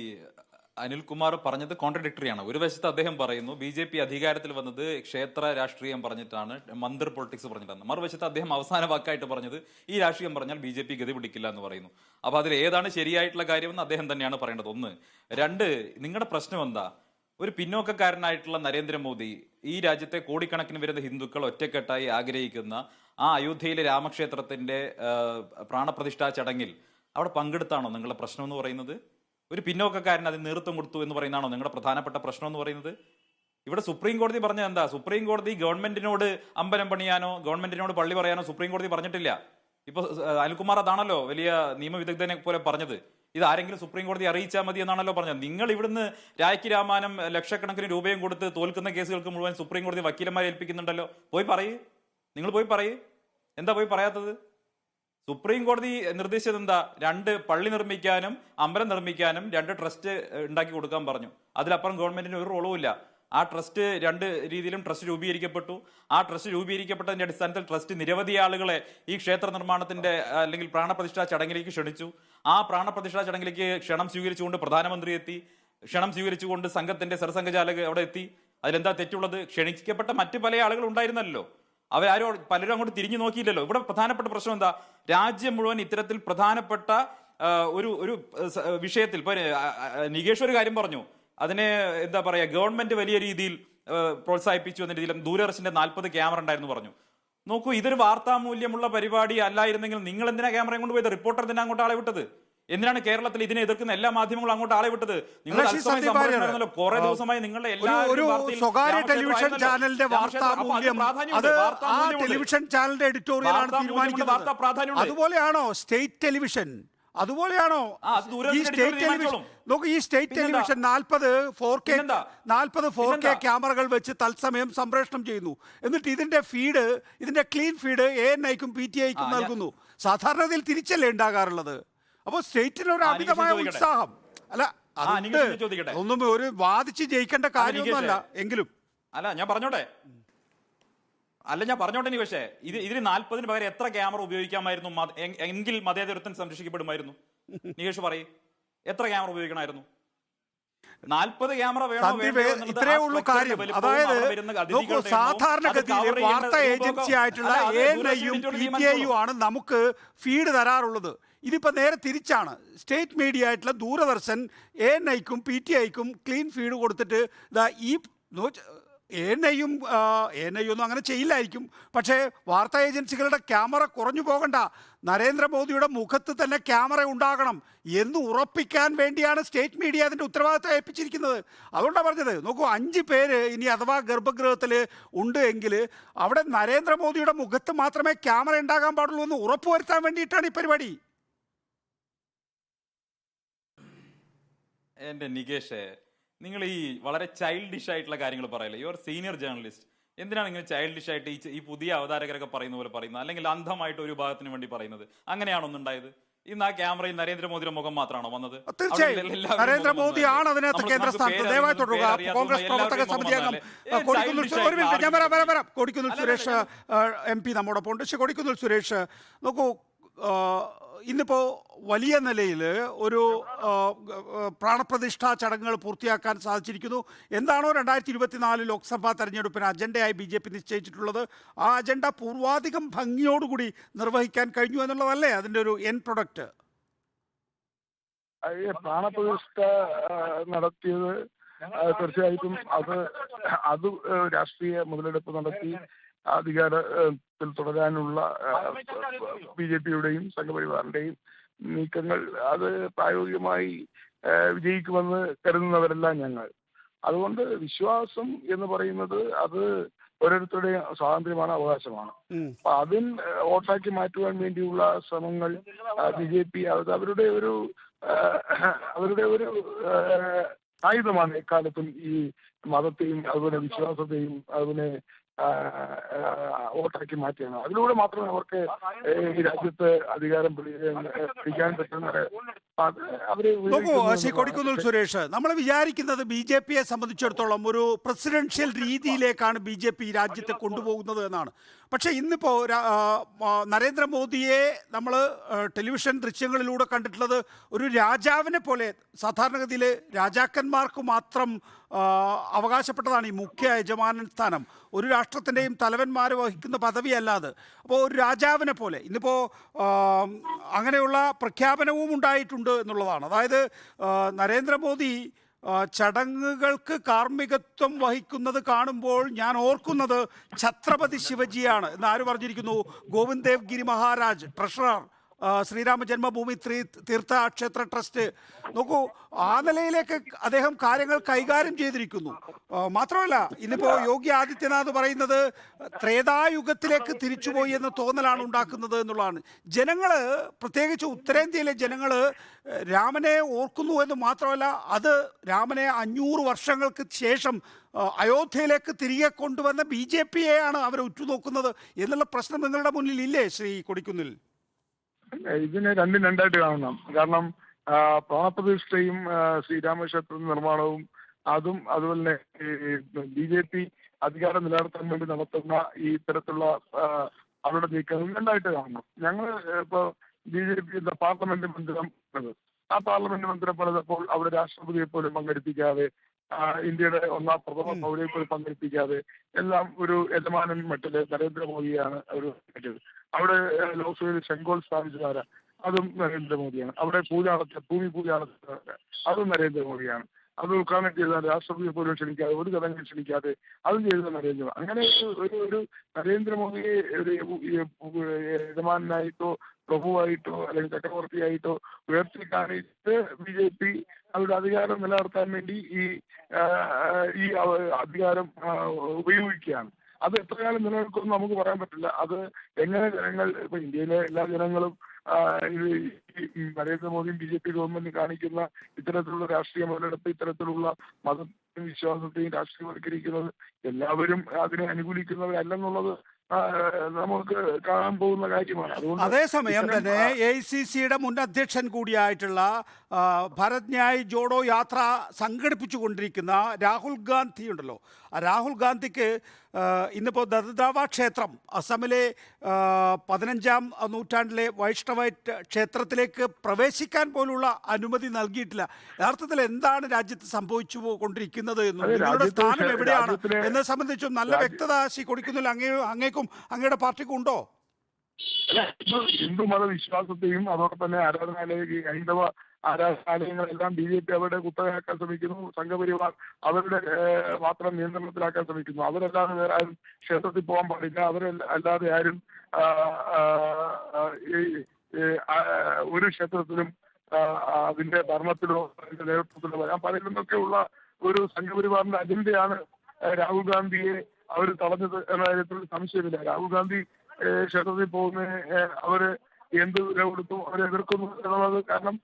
അനിൽകുമാർ പറഞ്ഞത് കോൺട്രഡിക്ടറി ആണ്. ഒരു വശത്ത് അദ്ദേഹം പറയുന്നു BJP അധികാരത്തിൽ വന്നത് ക്ഷേത്ര രാഷ്ട്രീയം പറഞ്ഞിട്ടാണ്, മന്ദിർ പൊളിറ്റിക്സ് പറഞ്ഞിട്ടാണ്. മറുവശത്ത് അദ്ദേഹം അവസാന വാക്കായിട്ട് പറഞ്ഞത് ഈ രാഷ്ട്രീയം പറഞ്ഞാൽ BJP ഗതി പിടിക്കില്ല എന്ന് പറയുന്നു. അപ്പൊ അതിൽ ഏതാണ് ശരിയായിട്ടുള്ള കാര്യമെന്ന് അദ്ദേഹം തന്നെയാണ് പറയേണ്ടത്. ഒന്ന്. രണ്ട്, നിങ്ങളുടെ പ്രശ്നം എന്താ? ഒരു പിന്നോക്കക്കാരനായിട്ടുള്ള നരേന്ദ്രമോദി ഈ രാജ്യത്തെ കോടിക്കണക്കിന് വരുന്ന ഹിന്ദുക്കൾ ഒറ്റക്കെട്ടായി ആഗ്രഹിക്കുന്ന ആ അയോധ്യയിലെ രാമക്ഷേത്രത്തിന്റെ പ്രാണപ്രതിഷ്ഠാ ചടങ്ങിൽ അവിടെ പങ്കെടുത്താണോ നിങ്ങളുടെ പ്രശ്നം എന്ന് പറയുന്നത്? ഒരു പിന്നോക്കക്കാരൻ അതിന് നേതൃത്വം കൊടുത്തു എന്ന് പറയുന്നതാണോ നിങ്ങളുടെ പ്രധാനപ്പെട്ട പ്രശ്നം എന്ന് പറയുന്നത്? ഇവിടെ സുപ്രീം കോടതി പറഞ്ഞത് എന്താ? സുപ്രീം കോടതി ഗവൺമെന്റിനോട് അമ്പലം പണിയാനോ ഗവൺമെന്റിനോട് പള്ളി പറയാനോ സുപ്രീം കോടതി പറഞ്ഞിട്ടില്ല. ഇപ്പൊ അനിൽകുമാർ അതാണല്ലോ വലിയ നിയമവിദഗ്ധനെ പോലെ പറഞ്ഞത്. ഇത് ആരെങ്കിലും സുപ്രീം കോടതി അറിയിച്ചാൽ മതി എന്നാണല്ലോ പറഞ്ഞത്. നിങ്ങൾ ഇവിടുന്ന് രായ്ക്ക് രാമാനം ലക്ഷക്കണക്കിന് രൂപയും കൊടുത്ത് തോൽക്കുന്ന കേസുകൾക്ക് മുഴുവൻ സുപ്രീം കോടതി വക്കീലന്മാരെ ഏൽപ്പിക്കുന്നുണ്ടല്ലോ. പോയി പറയൂ, നിങ്ങൾ പോയി പറയൂ. എന്താ പോയി പറയാത്തത്? സുപ്രീം കോടതി നിർദ്ദേശിച്ചത് എന്താ? 2 പള്ളി നിർമ്മിക്കാനും അമ്പലം നിർമ്മിക്കാനും 2 ട്രസ്റ്റ് ഉണ്ടാക്കി കൊടുക്കാൻ പറഞ്ഞു. അതിലപ്പുറം ഗവൺമെന്റിന് ഒരു റോളും ഇല്ല. ആ ട്രസ്റ്റ് 2 രീതിയിലും ട്രസ്റ്റ് രൂപീകരിക്കപ്പെട്ടു. ആ ട്രസ്റ്റ് രൂപീകരിക്കപ്പെട്ടതിന്റെ അടിസ്ഥാനത്തിൽ ട്രസ്റ്റ് നിരവധി ആളുകളെ ഈ ക്ഷേത്ര നിർമ്മാണത്തിന്റെ അല്ലെങ്കിൽ പ്രാണപ്രതിഷ്ഠാ ചടങ്ങിലേക്ക് ക്ഷണിച്ചു. ആ പ്രാണപ്രതിഷ്ഠാ ചടങ്ങിലേക്ക് ക്ഷണം സ്വീകരിച്ചുകൊണ്ട് പ്രധാനമന്ത്രി എത്തി. ക്ഷണം സ്വീകരിച്ചുകൊണ്ട് സംഘത്തിന്റെ സർസംഘചാലക് അവിടെ എത്തി. അതിലെന്താ തെറ്റുള്ളത്? ക്ഷണിക്കപ്പെട്ട മറ്റു പല ആളുകൾ ഉണ്ടായിരുന്നല്ലോ. പലരും അങ്ങോട്ട് തിരിഞ്ഞു നോക്കിയില്ലല്ലോ. ഇവിടെ പ്രധാനപ്പെട്ട പ്രശ്നം എന്താ? രാജ്യം മുഴുവൻ ഇത്തരത്തിൽ പ്രധാനപ്പെട്ട ഒരു വിഷയത്തിൽ ഇപ്പൊ നികേഷ് ഒരു കാര്യം പറഞ്ഞു. അതിനെ എന്താ പറയാ, ഗവൺമെന്റ് വലിയ രീതിയിൽ പ്രോത്സാഹിപ്പിച്ചു എന്ന രീതിയിൽ ദൂരദർശന്റെ 40 ക്യാമറ ഉണ്ടായിരുന്നു പറഞ്ഞു. നോക്കൂ, ഇതൊരു വാർത്താമൂല്യമുള്ള പരിപാടി അല്ലായിരുന്നെങ്കിൽ നിങ്ങൾ എന്തിനാ ക്യാമറയും കൊണ്ട് പോയത്? റിപ്പോർട്ടർ എന്തിനാ അങ്ങോട്ട് ആളെ വിട്ടത്? എന്തിനാണ് കേരളത്തിൽ ഇതിനെ എതിർക്കുന്ന എല്ലാ മാധ്യമങ്ങളും അങ്ങോട്ട് ആളെ വിട്ടത്? നിങ്ങൾ കുറെ ദിവസമായി നിങ്ങളുടെ സ്വകാര്യ ടെലിവിഷൻ ചാനലിന്റെ വാർത്താമൂല്യം അത് ആ ടെലിവിഷൻ ചാനലിന്റെ എഡിറ്റോറിയലാണ് തീരുമാനിക്കുന്നത്. അതുപോലെയാണോ സ്റ്റേറ്റ് ടെലിവിഷൻ? അതുപോലെയാണോ ഈ സ്റ്റേറ്റ് ടെലിവിഷൻ? നോക്കൂ, ഈ സ്റ്റേറ്റ് ടെലിവിഷൻ 40 4K ക്യാമറകൾ വെച്ച് തത്സമയം സംപ്രേഷണം ചെയ്യുന്നു. എന്നിട്ട് ഇതിന്റെ ക്ലീൻ ഫീഡ് ANIക്കും PTIക്കും നൽകുന്നു. സാധാരണയിൽ തിരിച്ചല്ലേ ഉണ്ടാകാറുള്ളത്? അപ്പോൾ സ്റ്റേറ്റിന് ഒരു അമിതമായ ഉത്സാഹം. അല്ല, ഒന്നും ഒരു വാദിച്ച് ജയിക്കേണ്ട കാര്യമൊന്നുമല്ല. എങ്കിലും ഞാൻ പറഞ്ഞോട്ടെ നികേഷേ, ഇതിന് 40-ന് പകരം എത്ര ക്യാമറ ഉപയോഗിക്കാമായിരുന്നു? എങ്കിൽ മതേതരത്വം സംരക്ഷിക്കപ്പെടുമായിരുന്നു. നികേഷ് പറയ്, എത്ര ക്യാമറ ഉപയോഗിക്കണമായിരുന്നു? 40 ക്യാമറ വേണോ? ഇത്രേ ഉള്ളൂ കാര്യം. അതായത് സാധാരണഗതിയിൽ വാർത്താ ഏജൻസി ആയിട്ടുള്ള ANIയും PTIയും ആണ് നമുക്ക് ഫീഡ് തരാറുള്ളത്. ഇതിപ്പോ നേരെ തിരിച്ചാണ്. സ്റ്റേറ്റ് മീഡിയ ആയിട്ടുള്ള ദൂരദർശൻ ANIക്കും PTIക്കും ക്ലീൻ ഫീഡ് കൊടുത്തിട്ട് ഈ എനെയും എനെയൊന്നും അങ്ങനെ ചെയ്യില്ലായിരിക്കും. പക്ഷേ വാർത്താ ഏജൻസികളുടെ ക്യാമറ കുറഞ്ഞു പോകണ്ട, നരേന്ദ്രമോദിയുടെ മുഖത്ത് തന്നെ ക്യാമറ ഉണ്ടാകണം എന്ന് ഉറപ്പിക്കാൻ വേണ്ടിയാണ് സ്റ്റേറ്റ് മീഡിയ അതിൻ്റെ ഉത്തരവാദിത്തം ഏൽപ്പിച്ചിരിക്കുന്നത്. അതുകൊണ്ടാണ് പറഞ്ഞത്. നോക്കൂ, 5 പേര് ഇനി അഥവാ ഗർഭഗൃഹത്തിൽ ഉണ്ട് എങ്കിൽ അവിടെ നരേന്ദ്രമോദിയുടെ മുഖത്ത് മാത്രമേ ക്യാമറ ഉണ്ടാകാൻ പാടുള്ളൂ എന്ന് ഉറപ്പുവരുത്താൻ വേണ്ടിയിട്ടാണ് ഈ പരിപാടി. എന്റെ നികേഷേ, നിങ്ങൾ ഈ വളരെ ചൈൽഡിഷ് ആയിട്ടുള്ള കാര്യങ്ങൾ പറയല്ലേ? യുവർ സീനിയർ ജേർണലിസ്റ്റ്, എന്തിനാണ് ഇങ്ങനെ ചൈൽഡിഷ് ആയിട്ട് ഈ പുതിയ അവതാരകരൊക്കെ പറയുന്ന പോലെ പറയുന്നത്, അല്ലെങ്കിൽ അന്ധമായിട്ട് ഒരു ഭാഗത്തിന് വേണ്ടി പറയുന്നത്? അങ്ങനെയാണോ ഒന്നുണ്ടായത്? ഇന്ന് ആ ക്യാമറയിൽ നരേന്ദ്രമോദിയുടെ മുഖം മാത്രമാണോ വന്നത്? തീർച്ചയായും നരേന്ദ്രമോദിയാണ് അതിനകത്ത് കേന്ദ്ര സ്ഥാനത്ത്. ദയവായി തുടരുക. കോൺഗ്രസ് പ്രവർത്തക സമിതി അംഗം ഒരു മിനിറ്റ്, ഞാൻ വരാം. കൊടിക്കുന്നിൽ സുരേഷ് MP നമ്മോടൊപ്പം ഉണ്ട്. കൊടിക്കുന്നിൽ സുരേഷ്, നോക്കൂ, ഇന്നിപ്പോൾ വലിയ നിലയിൽ ഒരു പ്രാണപ്രതിഷ്ഠാ ചടങ്ങുകൾ പൂർത്തിയാക്കാൻ സാധിച്ചിരിക്കുന്നു. എന്താണോ 2024 ലോക്സഭാ തെരഞ്ഞെടുപ്പിന് അജണ്ടയായി BJP നിശ്ചയിച്ചിട്ടുള്ളത്, ആ അജണ്ട പൂർവാധികം ഭംഗിയോടുകൂടി നിർവഹിക്കാൻ കഴിഞ്ഞു എന്നുള്ളതല്ലേ അതിൻ്റെ ഒരു എൻ പ്രൊഡക്റ്റ്? പ്രാണപ്രതിഷ്ഠ നടത്തിയത് തീർച്ചയായിട്ടും അത് രാഷ്ട്രീയ മുതലെടുപ്പ് നടത്തി അധികാരത്തിൽ തുടരാനുള്ള BJPയുടെയും സംഘപരിവാറിന്റെയും നീക്കങ്ങൾ അത് പ്രായോഗികമായി വിജയിക്കുമെന്ന് കരുതുന്നവരെല്ലാം ഞങ്ങൾ. അതുകൊണ്ട് വിശ്വാസം എന്ന് പറയുന്നത് അത് ഓരോരുത്തരുടെയും സ്വാതന്ത്ര്യമാണ്, അവകാശമാണ്. അപ്പൊ വോട്ടാക്കി മാറ്റുവാൻ വേണ്ടിയുള്ള ശ്രമങ്ങൾ BJP അവരുടെ ഒരു ആയുധമാണ് എക്കാലത്തും ഈ മതത്തെയും അതുപോലെ വിശ്വാസത്തെയും അതിനെ വോട്ടാക്കി മാറ്റിയാണ്. അതിലൂടെ മാത്രമേ അവർക്ക് ഈ രാജ്യത്ത് അധികാരം പിടിക്കാൻ പറ്റുന്നത്. നോക്കൂ കൊടിക്കുന്നിൽ സുരേഷ്, നമ്മൾ വിചാരിക്കുന്നത് BJPയെ സംബന്ധിച്ചിടത്തോളം ഒരു പ്രസിഡൻഷ്യൽ രീതിയിലേക്കാണ് BJP രാജ്യത്തെ കൊണ്ടുപോകുന്നത് എന്നാണ്. പക്ഷേ ഇന്നിപ്പോൾ നരേന്ദ്രമോദിയെ നമ്മൾ ടെലിവിഷൻ ദൃശ്യങ്ങളിലൂടെ കണ്ടിട്ടുള്ളത് ഒരു രാജാവിനെ പോലെ. സാധാരണഗതിയിൽ രാജാക്കന്മാർക്ക് മാത്രം അവകാശപ്പെട്ടതാണ് ഈ മുഖ്യ യജമാനൻ സ്ഥാനം. ഒരു രാഷ്ട്രത്തിൻ്റെയും തലവന്മാർ വഹിക്കുന്ന പദവിയല്ലാതെ. അപ്പോൾ ഒരു രാജാവിനെ പോലെ ഇന്നിപ്പോൾ അങ്ങനെയുള്ള പ്രഖ്യാപനവും ഉണ്ടായിട്ടുണ്ട് എന്നുള്ളതാണ്. അതായത് നരേന്ദ്രമോദി ചടങ്ങുകൾക്ക് കാർമ്മികത്വം വഹിക്കുന്നത് കാണുമ്പോൾ ഞാൻ ഓർക്കുന്നത് ഛത്രപതി ശിവജിയാണ് എന്ന് ആര് പറഞ്ഞിരിക്കുന്നു? ഗോവിന്ദ് ദേവ് ഗിരി മഹാരാജ്, ട്രഷറർ, ശ്രീരാമ ജന്മഭൂമി തീർത്ഥക്ഷേത്ര ട്രസ്റ്റ്. നോക്കൂ, ആ നിലയിലേക്ക് അദ്ദേഹം കാര്യങ്ങൾ കൈകാര്യം ചെയ്തിരിക്കുന്നു. മാത്രമല്ല ഇന്നിപ്പോൾ യോഗി ആദിത്യനാഥ് പറയുന്നത് ത്രേതായുഗത്തിലേക്ക് തിരിച്ചുപോയി എന്ന തോന്നലാണ് ഉണ്ടാക്കുന്നത് എന്നുള്ളതാണ്. ജനങ്ങൾ, പ്രത്യേകിച്ച് ഉത്തരേന്ത്യയിലെ ജനങ്ങൾ രാമനെ ഓർക്കുന്നു എന്ന് മാത്രമല്ല, അത് രാമനെ 500 വർഷങ്ങൾക്ക് ശേഷം അയോധ്യയിലേക്ക് തിരികെ കൊണ്ടുവന്ന BJPയെയാണ് അവർ ഉറ്റുനോക്കുന്നത് എന്നുള്ള പ്രശ്നം നിങ്ങളുടെ മുന്നിൽ ഇല്ലേ ശ്രീ കൊടിക്കുന്നിൽ? ഇതിനെ രണ്ടായിട്ട് കാണണം. കാരണം പ്രാണപ്രതിഷ്ഠയും ശ്രീരാമക്ഷേത്ര നിർമ്മാണവും അതുപോലെ തന്നെ BJP അധികാരം നിലനിർത്താൻ വേണ്ടി നടത്തുന്ന ഈ ഇത്തരത്തിലുള്ള അവരുടെ നീക്കങ്ങൾ രണ്ടായിട്ട് കാണണം. ഞങ്ങൾ ഇപ്പോൾ BJP പാർലമെന്റ് മന്ദിരം, ആ പാർലമെന്റ് മന്ദിരം പണിതപ്പോൾ അവിടെ രാഷ്ട്രപതിയെ പോലും പങ്കെടുപ്പിക്കാതെ, ഇന്ത്യയുടെ ഒന്നാം പ്രഥമ പൗരയെ പോലും പങ്കെടുപ്പിക്കാതെ എല്ലാം ഒരു യജമാനൻ മട്ടില് നരേന്ദ്രമോദിയാണ് അവർ പറ്റിയത്. അവിടെ ലോക്സഭയിൽ ശംഖോൾ സ്ഥാപിച്ചതാര, അതും നരേന്ദ്രമോദിയാണ്. അവിടെ ഭൂമി പൂജ നടത്തുന്നത് അതും നരേന്ദ്രമോദിയാണ്. അത് ഉദ്ഘാടനം ചെയ്ത രാഷ്ട്രപതിയെ പോലും ക്ഷണിക്കാതെ, ഒരു ചടങ്ങിൽ ക്ഷണിക്കാതെ അതും ചെയ്തത് നരേന്ദ്രമോദി. അങ്ങനെ ഒരു നരേന്ദ്രമോദിയെ ഒരു യജമാനായിട്ടോ പ്രഭുവായിട്ടോ അല്ലെങ്കിൽ ചക്രവർത്തിയായിട്ടോ ഉയർത്തി കാണിച്ച് BJP അവരുടെ അധികാരം നിലനിർത്താൻ വേണ്ടി ഈ അധികാരം ഉപയോഗിക്കുകയാണ്. അത് എത്ര കാലം നിലനിൽക്കുമെന്ന് നമുക്ക് പറയാൻ പറ്റില്ല. അത് എങ്ങനെ ജനങ്ങൾ, ഇപ്പൊ ഇന്ത്യയിലെ എല്ലാ ജനങ്ങളും നരേന്ദ്രമോദിയും BJP ഗവൺമെന്റ് കാണിക്കുന്ന ഇത്തരത്തിലുള്ള രാഷ്ട്രീയ മുതലെടുപ്പ്, ഇത്തരത്തിലുള്ള മതത്തെയും വിശ്വാസത്തെയും രാഷ്ട്രീയവൽക്കരിക്കുന്നത് എല്ലാവരും അതിനെ അനുകൂലിക്കുന്നവരല്ലെന്നുള്ളത് നമുക്ക് കാണാൻ പോകുന്ന കാര്യമാണ്. അതുകൊണ്ട് അതേസമയം തന്നെ AICCയുടെ മുൻ അധ്യക്ഷൻ കൂടിയായിട്ടുള്ള ഭാരത് ന്യായ് ജോഡോ യാത്ര സംഘടിപ്പിച്ചുകൊണ്ടിരിക്കുന്ന രാഹുൽ ഗാന്ധി ഉണ്ടല്ലോ, രാഹുൽ ഗാന്ധിക്ക് ഇന്നിപ്പോൾ ദർദാവ ക്ഷേത്രം, അസമിലെ 15ാം നൂറ്റാണ്ടിലെ വൈഷ്ണവൈറ്റ് ക്ഷേത്രത്തിലേക്ക് പ്രവേശിക്കാൻ പോലുള്ള അനുമതി നൽകിയിട്ടില്ല. യഥാർത്ഥത്തിൽ എന്താണ് രാജ്യത്ത് സംഭവിച്ചു കൊണ്ടിരിക്കുന്നത് എന്നും നിങ്ങളുടെ സ്ഥാനം എവിടെയാണ് എന്നെ സംബന്ധിച്ചും നല്ല വ്യക്തത ശ്രീ കൊടുക്കുന്നില്ല അങ്ങേക്കും അങ്ങയുടെ പാർട്ടിക്കും ഉണ്ടോ? ഹിന്ദു മതവിശ്വാസത്തെയും അതോടൊപ്പം തന്നെ ആരാധനാലയ ഹൈന്ദവ ആരാധനാലയങ്ങളെല്ലാം BJP അവരുടെ കുത്തകയാക്കാൻ ശ്രമിക്കുന്നു. സംഘപരിവാർ അവരുടെ മാത്രം നിയന്ത്രണത്തിലാക്കാൻ ശ്രമിക്കുന്നു. അവരല്ലാതെ വേറെ ആരും ക്ഷേത്രത്തിൽ പോകാൻ പാടില്ല. അവരല്ലാതെ ആരും ഒരു ക്ഷേത്രത്തിലും അതിന്റെ ഭരണത്തിലോ അതിന്റെ നേതൃത്വത്തിലോ വരാൻ പാടില്ലെന്നൊക്കെയുള്ള ഒരു സംഘപരിവാറിന്റെ അജണ്ടയാണ് രാഹുൽ ഗാന്ധിയെ അവർ തടഞ്ഞത് എന്ന കാര്യത്തിൽ സംശയമില്ല. രാഹുൽ ഗാന്ധി ക്ഷേത്രത്തിൽ പോകുന്നതിന് അവര് എന്ത് വില കൊടുത്തു അവരെ എതിർക്കുന്നു എന്നുള്ളത് കാരണം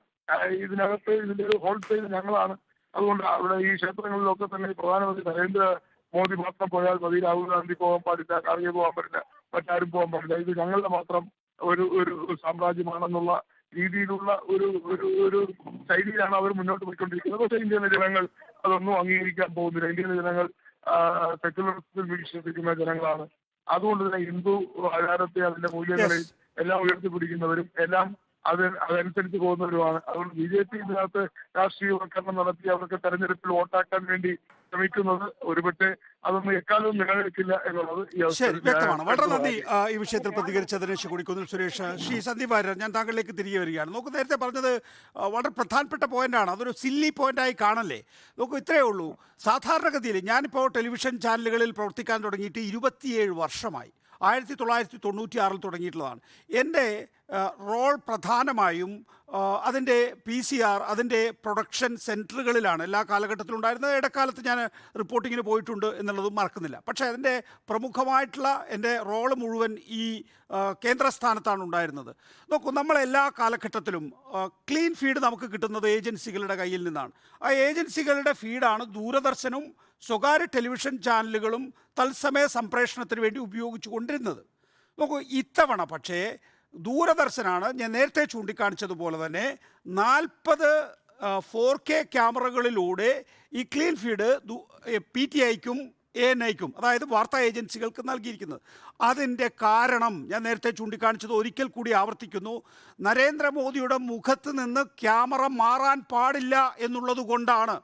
ഇതിനകത്ത് ഇതിന്റെ ഒരു ഹോൾസെയിൽ ഞങ്ങളാണ്. അതുകൊണ്ട് അവിടെ ഈ ക്ഷേത്രങ്ങളിലൊക്കെ തന്നെ പ്രധാനമന്ത്രി നരേന്ദ്രമോദി മാത്രം പോയാൽ മതി. രാഹുൽ ഗാന്ധി പോകാൻ പാടില്ല, ഖാർഗെ പോകാൻ പാടില്ല, മറ്റാരും പോകാൻ പാടില്ല. ഇത് ഞങ്ങളുടെ മാത്രം ഒരു സാമ്രാജ്യമാണെന്നുള്ള രീതിയിലുള്ള ഒരു ശൈലിയിലാണ് അവർ മുന്നോട്ട് പോയിക്കൊണ്ടിരിക്കുന്നത്. പക്ഷേ ഇന്ത്യയിലെ ജനങ്ങൾ അതൊന്നും അംഗീകരിക്കാൻ പോകുന്നില്ല. ഇന്ത്യയിലെ ജനങ്ങൾ സെക്യുലറിസത്തിൽ വിശ്വസിക്കുന്ന ജനങ്ങളാണ്. അതുകൊണ്ട് തന്നെ ഹിന്ദു ആചാരത്തെ അതിന്റെ മൂല്യങ്ങളെ എല്ലാം ഉയർത്തിപ്പിടിക്കുന്നവരും എല്ലാം അതനുസരിച്ച് പോകുന്നവരുമാണ്. അതുകൊണ്ട് BJP ഇതിനകത്ത് രാഷ്ട്രീയവൽക്കരണം നടത്തി അവർക്ക് തെരഞ്ഞെടുപ്പിൽ വോട്ടാക്കാൻ വേണ്ടി ശ്രമിക്കുന്നത് ഒരുപക്ഷെ അതൊന്നും എക്കാലവും നിലനിൽക്കില്ല എന്നുള്ളത് ശരി, വ്യക്തമാണ്. വളരെ നന്ദി ഈ വിഷയത്തിൽ പ്രതികരിച്ചതിന് ശ്രീ കൊടിക്കുന്നിൽ സുരേഷ്. ശ്രീ സന്ദീപ് വാര്യർ, ഞാൻ താങ്കളിലേക്ക് തിരികെ വരികയാണ്. നോക്കൂ, നേരത്തെ പറഞ്ഞത് വളരെ പ്രധാനപ്പെട്ട പോയിന്റാണ്. അതൊരു സില്ലി പോയിന്റായി കാണല്ലേ. നോക്കൂ, ഇത്രയേ ഉള്ളൂ. സാധാരണഗതിയിൽ ഞാനിപ്പോൾ ടെലിവിഷൻ ചാനലുകളിൽ പ്രവർത്തിക്കാൻ തുടങ്ങിയിട്ട് 27 വർഷമായി. 1996 തുടങ്ങിയിട്ടുള്ളതാണ്. എൻ്റെ റോൾ പ്രധാനമായും അതിൻ്റെ PCR അതിൻ്റെ പ്രൊഡക്ഷൻ സെൻറ്ററുകളിലാണ് എല്ലാ കാലഘട്ടത്തിലും ഉണ്ടായിരുന്നത്. ഇടക്കാലത്ത് ഞാൻ റിപ്പോർട്ടിങ്ങിന് പോയിട്ടുണ്ട് എന്നുള്ളതും മറക്കുന്നില്ല. പക്ഷേ അതിൻ്റെ പ്രമുഖമായിട്ടുള്ള എൻ്റെ റോള് മുഴുവൻ ഈ കേന്ദ്രസ്ഥാനത്താണ് ഉണ്ടായിരുന്നത്. നോക്കൂ, നമ്മളെല്ലാ കാലഘട്ടത്തിലും ക്ലീൻ ഫീഡ് നമുക്ക് കിട്ടുന്നത് ഏജൻസികളുടെ കയ്യിൽ നിന്നാണ്. ആ ഏജൻസികളുടെ ഫീഡാണ് ദൂരദർശനും സ്വകാര്യ ടെലിവിഷൻ ചാനലുകളും തത്സമയ സംപ്രേഷണത്തിന് വേണ്ടി ഉപയോഗിച്ചു കൊണ്ടിരുന്നത്. നോക്കൂ, ഇത്തവണ പക്ഷേ ദൂരദർശനാണ് ഞാൻ നേരത്തെ ചൂണ്ടിക്കാണിച്ചതുപോലെ തന്നെ 40 4K ക്യാമറകളിലൂടെ ഈ ക്ലീൻ ഫീഡ് PTIക്കും ANIക്കും അതായത് വാർത്താ ഏജൻസികൾക്ക് നൽകിയിരിക്കുന്നത്. അതിൻ്റെ കാരണം ഞാൻ നേരത്തെ ചൂണ്ടിക്കാണിച്ചത് ഒരിക്കൽ കൂടി ആവർത്തിക്കുന്നു. നരേന്ദ്രമോദിയുടെ മുഖത്ത് നിന്ന് ക്യാമറ മാറാൻ പാടില്ല എന്നുള്ളത് കൊണ്ടാണ്.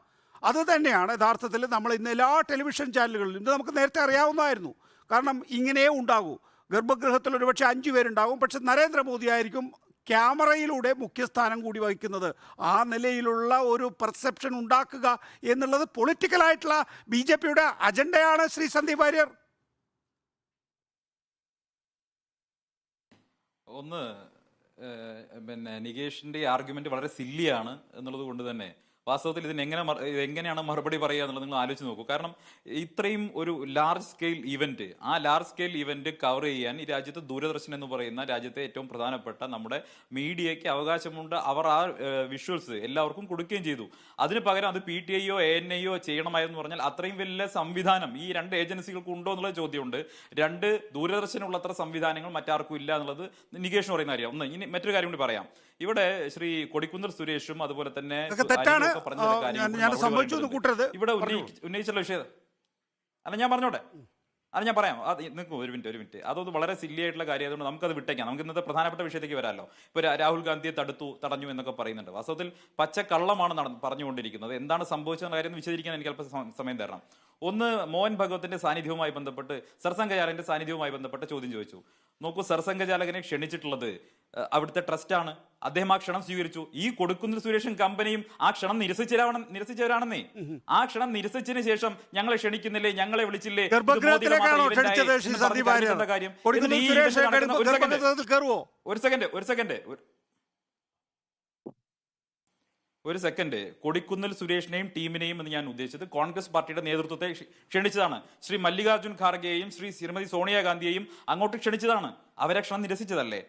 അത് തന്നെയാണ് യഥാർത്ഥത്തിൽ നമ്മൾ ഇന്ന് എല്ലാ ടെലിവിഷൻ ചാനലുകളിലും ഇത് നമുക്ക് നേരത്തെ അറിയാവുന്നതായിരുന്നു. കാരണം ഇങ്ങനെയേ ഉണ്ടാകൂ. ഗർഭഗൃഹത്തിൽ ഒരുപക്ഷെ 5 പേരുണ്ടാകും, പക്ഷെ നരേന്ദ്രമോദി ആയിരിക്കും ക്യാമറയിലൂടെ മുഖ്യസ്ഥാനം കൂടി വഹിക്കുന്നത്. ആ നിലയിലുള്ള ഒരു പെർസെപ്ഷൻ ഉണ്ടാക്കുക എന്നുള്ളത് പൊളിറ്റിക്കലായിട്ടുള്ള BJPയുടെ അജണ്ടയാണ്. ശ്രീ സന്ദീപ് വാര്യർ, ഒന്ന് പിന്നെ നികേഷിന്റെ ആർഗ്യുമെന്റ് വളരെ സില്ലിയാണ് എന്നുള്ളത് കൊണ്ട് തന്നെ വാസ്തവത്തിൽ എങ്ങനെയാണ് മറുപടി പറയുക എന്നുള്ളത് നിങ്ങൾ ആലോചിച്ച് നോക്കൂ. കാരണം ഇത്രയും ഒരു ലാർജ് സ്കെയിൽ ഇവന്റ്, ആ ലാർജ് സ്കെയിൽ ഇവന്റ് കവർ ചെയ്യാൻ ഈ രാജ്യത്ത് ദൂരദർശൻ എന്ന് പറയുന്ന രാജ്യത്തെ ഏറ്റവും പ്രധാനപ്പെട്ട നമ്മുടെ മീഡിയയ്ക്ക് അവകാശമുണ്ട്. അവർ ആ വിഷ്വൽസ് എല്ലാവർക്കും കൊടുക്കുകയും ചെയ്തു. അതിന് പകരം അത് PTIയോ ANIയോ ചെയ്യണമായിരുന്നു പറഞ്ഞാൽ അത്രയും വലിയ സംവിധാനം ഈ 2 ഏജൻസികൾക്ക് ഉണ്ടോ എന്നുള്ള ചോദ്യമുണ്ട്. 2 ദൂരദർശനുള്ളത്ര സംവിധാനങ്ങൾ മറ്റാർക്കും ഇല്ല എന്നുള്ളത് നികേഷ് പറയുന്ന കാര്യം. ഒന്ന് ഇനി മറ്റൊരു കാര്യം കൂടി പറയാം. ഇവിടെ ശ്രീ കൊടിക്കുന്നിൽ സുരേഷും അതുപോലെ തന്നെ ഇവിടെ ഉന്നയിച്ചുള്ള വിഷയം അല്ല ഞാൻ പറഞ്ഞോട്ടെ, അത് ഞാൻ പറയാം. നിൽക്കും ഒരു മിനിറ്റ്. അതൊന്ന് വളരെ സില്ലി ആയിട്ടുള്ള കാര്യം ആയതുകൊണ്ട് നമുക്കത് വിട്ടേക്കാം. നമുക്ക് ഇന്നത്തെ പ്രധാനപ്പെട്ട വിഷയത്തേക്ക് വരാമല്ലോ. ഇപ്പൊ രാഹുൽ ഗാന്ധിയെ തടഞ്ഞു എന്നൊക്കെ പറയുന്നുണ്ട്. വാസ്തവത്തിൽ പച്ചക്കള്ളമാണ് പറഞ്ഞുകൊണ്ടിരിക്കുന്നത്. എന്താണ് സംഭവിച്ചെന്ന കാര്യം വിശദീകരിക്കാൻ എനിക്ക് അല്പം സമയം തരണം. ഒന്ന്, മോഹൻ ഭഗവത്തിന്റെ സാന്നിധ്യവുമായി ബന്ധപ്പെട്ട് സർസംഘചാലകന്റെ സാന്നിധ്യവുമായി ബന്ധപ്പെട്ട ചോദ്യം ചോദിച്ചു. നോക്കൂ, സർസംഘചാലകനെ ക്ഷണിച്ചിട്ടുള്ളത് അവിടുത്തെ ട്രസ്റ്റാണ്. അദ്ദേഹം ആ ക്ഷണം സ്വീകരിച്ചു. ഈ കൊടുക്കുന്നിൽ സുരേഷും കമ്പനിയും ആ ക്ഷണം നിരസിച്ചവരാണെന്നേ. ആ ക്ഷണം നിരസിച്ചതിന് ശേഷം ഞങ്ങളെ ക്ഷണിക്കുന്നില്ലേ, ഞങ്ങളെ വിളിച്ചില്ലേ, ഒരു സെക്കൻഡ് കൊടിക്കുന്നിൽ സുരേഷിനെയും ടീമിനെയും എന്ന് ഞാൻ ഉദ്ദേശിച്ചത് കോൺഗ്രസ് പാർട്ടിയുടെ നേതൃത്വത്തെ ക്ഷണിച്ചതാണ്. ശ്രീ മല്ലികാർജുൻ ഖാർഗെയും ശ്രീമതി സോണിയാഗാന്ധിയെയും അങ്ങോട്ട് ക്ഷണിച്ചതാണ്. അവരെ ക്ഷണം നിരസിച്ചതല്ലേ?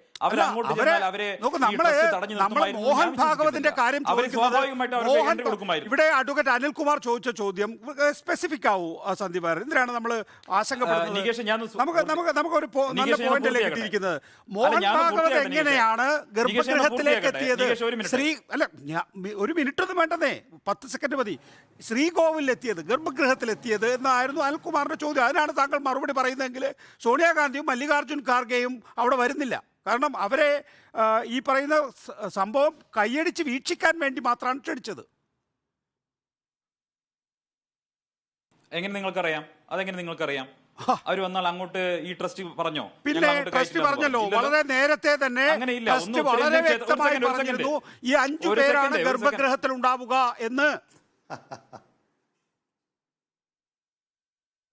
മോഹൻ ഭാഗവതിന്റെ കാര്യം ഇവിടെ അഡ്വക്കേറ്റ് അനിൽകുമാർ ചോദിച്ച ചോദ്യം സ്പെസിഫിക് ആവൂ സന്ദീപ് വാര്യർ. എന്തിനാണ് നമ്മൾ ആശങ്കപ്പെടുന്നത്? നമുക്കൊരു നല്ല പോയിന്റിലേക്ക് എത്തിയിരിക്കുന്നത്. മോഹൻ ഭാഗവത് എങ്ങനെയാണ് ഗർഭഗൃഹത്തിലേക്ക് എത്തിയത്? ഒരു മിനിറ്റ് ഒന്നും വേണ്ടതേ, 10 സെക്കൻഡ് മതി. ശ്രീകോവിലെത്തിയത്, ഗർഭഗൃഹത്തിലെത്തിയത് എന്നായിരുന്നു അനിൽകുമാറിന്റെ ചോദ്യം. അതിനാണ് താങ്കൾ മറുപടി പറയുന്നതെങ്കിൽ സോണിയാഗാന്ധിയും മല്ലികാർജുൻ ഖാർഗെയും അവിടെ വരുന്നില്ല. കാരണം അവരെ ഈ പറയുന്ന സംഭവം കൈയടിച്ച് വീക്ഷിക്കാൻ വേണ്ടി മാത്രമാണ് ക്ഷണിച്ചത്. എങ്ങനെ നിങ്ങൾക്കറിയാം? അതെങ്ങനെ നിങ്ങൾക്കറിയാം? അവർ വന്നാൽ അങ്ങോട്ട് ഈ ട്രസ്റ്റ് പറഞ്ഞോ? പിന്നെ ഞങ്ങൾ അങ്ങോട്ട് ട്രസ്റ്റ് കയറ്റില്ല എന്ന് പറഞ്ഞല്ലോ, ഇല്ലല്ലോ. വളരെ നേരത്തെ തന്നെ അങ്ങനെയില്ല. ട്രസ്റ്റ് ഒന്ന് വളരെ ഉത്തരേന്ത്യൻ വ്യക്തമായി ഒരു പറഞ്ഞിരുന്നു ഈ 5 ഒരു പേരാണ് സെക്കൻഡ്, ഒരു ഗർഭഗൃഹത്തിൽ ഉണ്ടാവുക എന്ന്.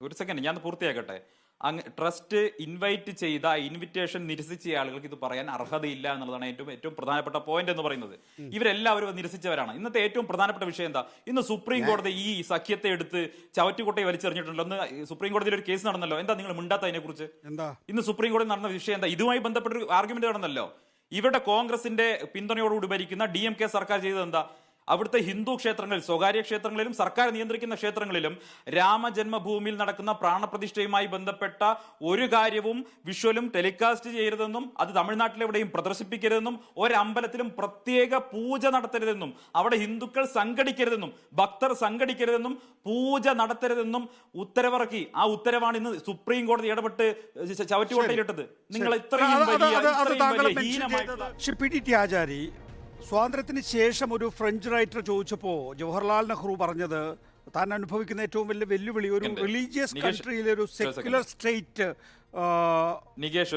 ഒരു സെക്കൻഡ് ഞാൻ പൂർത്തിയാക്കട്ടെ. ട്രസ്റ്റ് ഇൻവൈറ്റ് ചെയ്ത ഇൻവിറ്റേഷൻ നിരസിച്ച ആളുകൾക്ക് ഇത് പറയാൻ അർഹതയില്ല എന്നുള്ളതാണ് ഏറ്റവും പ്രധാനപ്പെട്ട പോയിന്റ് എന്ന് പറയുന്നത്. ഇവരെല്ലാവരും നിരസിച്ചവരാണ്. ഇന്നത്തെ ഏറ്റവും പ്രധാനപ്പെട്ട വിഷയം എന്താ? ഇന്ന് സുപ്രീം കോടതി ഈ സഖ്യത്തെ എടുത്ത് ചവറ്റുകൊട്ടയെ വലിച്ചെറിഞ്ഞിട്ടുണ്ടല്ലോ. ഒന്ന് സുപ്രീം കോടതിയിൽ ഒരു കേസ് നടന്നല്ലോ. എന്താ നിങ്ങൾ മിണ്ടാത്ത അതിനെ കുറിച്ച്? എന്താ ഇന്ന് സുപ്രീം കോടതി നടന്ന വിഷയം എന്താ? ഇതുമായി ബന്ധപ്പെട്ട ഒരു ആർഗ്യുമെന്റ് നടന്നല്ലോ. ഇവിടെ കോൺഗ്രസിന്റെ പിന്തുണയോടുകൂടി ഭരിക്കുന്ന DMK സർക്കാർ ചെയ്തത് എന്താ? അവിടുത്തെ ഹിന്ദു ക്ഷേത്രങ്ങളിൽ, സ്വകാര്യ ക്ഷേത്രങ്ങളിലും സർക്കാർ നിയന്ത്രിക്കുന്ന ക്ഷേത്രങ്ങളിലും രാമജന്മഭൂമിയിൽ നടക്കുന്ന പ്രാണപ്രതിഷ്ഠയുമായി ബന്ധപ്പെട്ട ഒരു കാര്യവും വിഷ്വലും ടെലികാസ്റ്റ് ചെയ്യരുതെന്നും അത് തമിഴ്നാട്ടിലെവിടെയും പ്രദർശിപ്പിക്കരുതെന്നും ഒരമ്പലത്തിലും പ്രത്യേക പൂജ നടത്തരുതെന്നും അവിടെ ഹിന്ദുക്കൾ സംഘടിക്കരുതെന്നും ഭക്തർ സംഘടിക്കരുതെന്നും പൂജ നടത്തരുതെന്നും ഉത്തരവിറക്കി. ആ ഉത്തരവാണ് ഇന്ന് സുപ്രീം കോടതി ഇടപെട്ട് ചവറ്റുകൊട്ടയിലിട്ടത്. നിങ്ങൾ ഇത്രയും വലിയ ഹീനമായിട്ടുള്ള PDT ആചാരി, സ്വാതന്ത്ര്യത്തിന് ശേഷം ഒരു ഫ്രഞ്ച് റൈറ്റർ ചോദിച്ചപ്പോൾ ജവഹർലാൽ നെഹ്റു പറഞ്ഞത് താൻ അനുഭവിക്കുന്ന ഏറ്റവും വലിയ വെല്ലുവിളി ഒരു റിലീജിയസ് കൺട്രിയിലെ ഒരു സെക്യുലർ സ്റ്റേറ്റ്